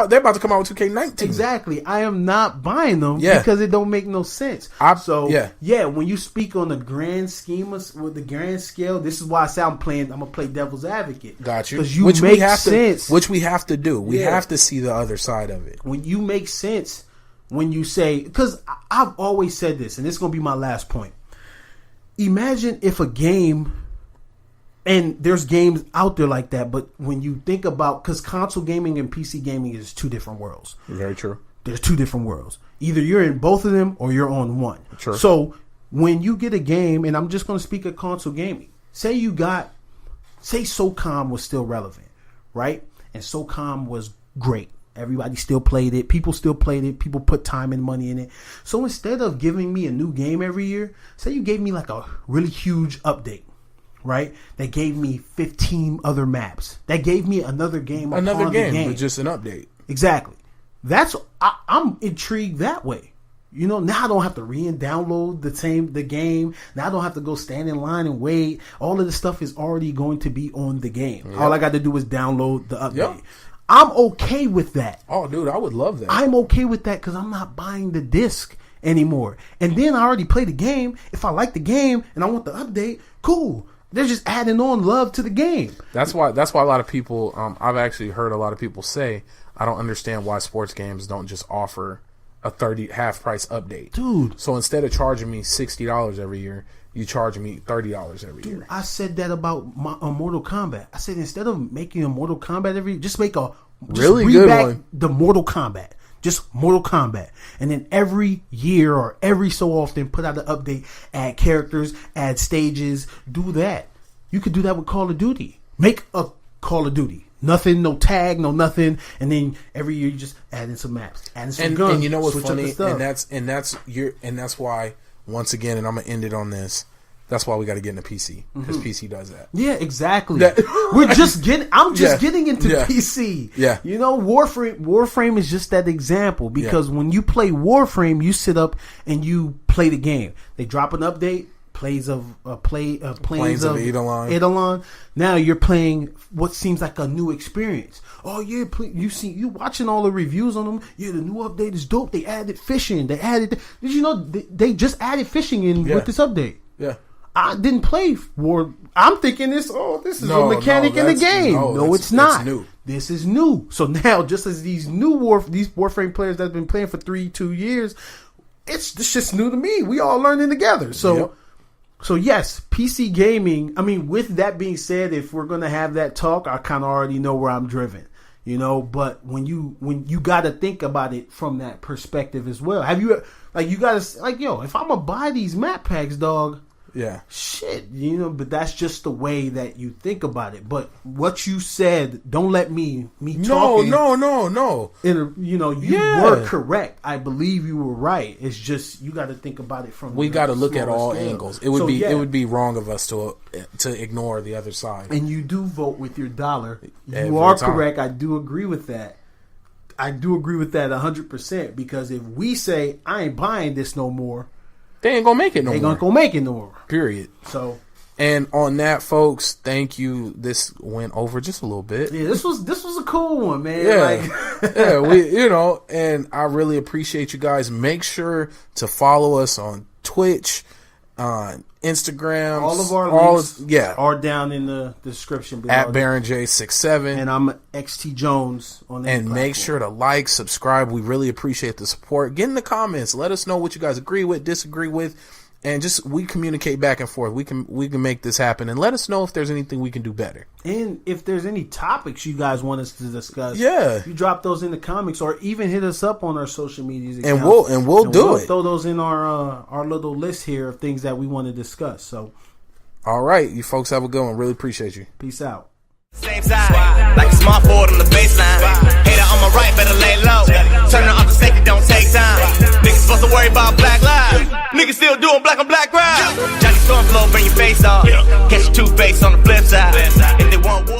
They're about to come out with 2K19. Exactly. I am not buying them because it don't make no sense. When you speak on the grand scheme with the grand scale, this is why I say I'm gonna play devil's advocate. Got you. Because you make sense. Which we have to do. We have to see the other side of it. When you make sense, when you say, because I've always said this, and this is gonna be my last point. Imagine if a game, and there's games out there like that, but when you think about, because console gaming and PC gaming is 2 different worlds. Very true. There's 2 different worlds. Either you're in both of them or you're on one. Sure. So when you get a game, and I'm just going to speak of console gaming, say SOCOM was still relevant, right? And SOCOM was great. Everybody still played it. People still played it. People put time and money in it. So instead of giving me a new game every year, say you gave me like a really huge update, right? That gave me 15 other maps. That gave me another game. Another game, but just an update. Exactly. I'm intrigued that way. You know, now I don't have to download the game. Now I don't have to go stand in line and wait. All of the stuff is already going to be on the game. Yep. All I got to do is download the update. Yep. I'm okay with that. Oh, dude, I would love that. I'm okay with that because I'm not buying the disc anymore. And then I already played the game. If I like the game and I want the update, cool. They're just adding on love to the game. That's why a lot of people, I've actually heard a lot of people say, I don't understand why sports games don't just offer a half price update. Dude. So instead of charging me $60 every year, you charge me $30 every year. I said that about Mortal Kombat. I said instead of making a Mortal Kombat every year, just make a really good one. The Mortal Kombat. Just Mortal Kombat. And then every year or every so often put out an update, add characters, add stages, do that. You could do that with Call of Duty. Make a Call of Duty. Nothing, no tag, no nothing, and then every year you just add in some maps, add in some guns. And you know what's funny? And that's why, once again, and I'm gonna end it on this. That's why we got to get into PC, because PC does that. Yeah, exactly. I'm just getting into PC. Yeah. You know, Warframe is just that example, because when you play Warframe, you sit up and you play the game. They drop an update. Planes of Eidolon. Now you're playing what seems like a new experience. Oh yeah, you watching all the reviews on them. Yeah, the new update is dope. They added fishing. Did you know they just added fishing in with this update? Yeah. I didn't play War. I'm thinking this is a mechanic in the game. No, it's not. New. This is new. So now, just as these Warframe players that have been playing for 2 years, it's just new to me. We all learning together. So, So yes, PC gaming. I mean, with that being said, if we're gonna have that talk, I kind of already know where I'm driven. But when you got to think about it from that perspective as well. Have you you got to if I'm gonna buy these map packs, dog. Yeah. Shit, but that's just the way that you think about it. But what you said, don't let me talking. No. You were correct. I believe you were right. It's just you got to think about it from. We got to look at all angles. It would be wrong of us to ignore the other side. And you do vote with your dollar. You are correct. I do agree with that. 100%. Because if we say I ain't buying this no more. They ain't gonna make it no more. They ain't gonna make it no more. Period. So, and on that, folks, thank you. This went over just a little bit. Yeah, this was a cool one, man. Yeah, we and I really appreciate you guys. Make sure to follow us on Twitch, on Instagram. All of our links are down in the description below. At BaronJ67. And I'm xTJones on that. And make sure to like, subscribe. We really appreciate the support. Get in the comments. Let us know what you guys agree with, disagree with. And we communicate back and forth. We can make this happen, and let us know if there's anything we can do better. And if there's any topics you guys want us to discuss, you drop those in the comments, or even hit us up on our social medias accounts, and we'll do it. Throw those in our little list here of things that we want to discuss. So, all right, you folks have a good one. Really appreciate you. Peace out. Same side, like a small forward on the baseline. Hater on my right, better lay low. Turn it off the safety, don't take time. Niggas supposed to worry about black lives. Niggas still doing black on black crime. Johnny Storm flow, bring your face off. Catch your toothpaste on the flip side. If they want war.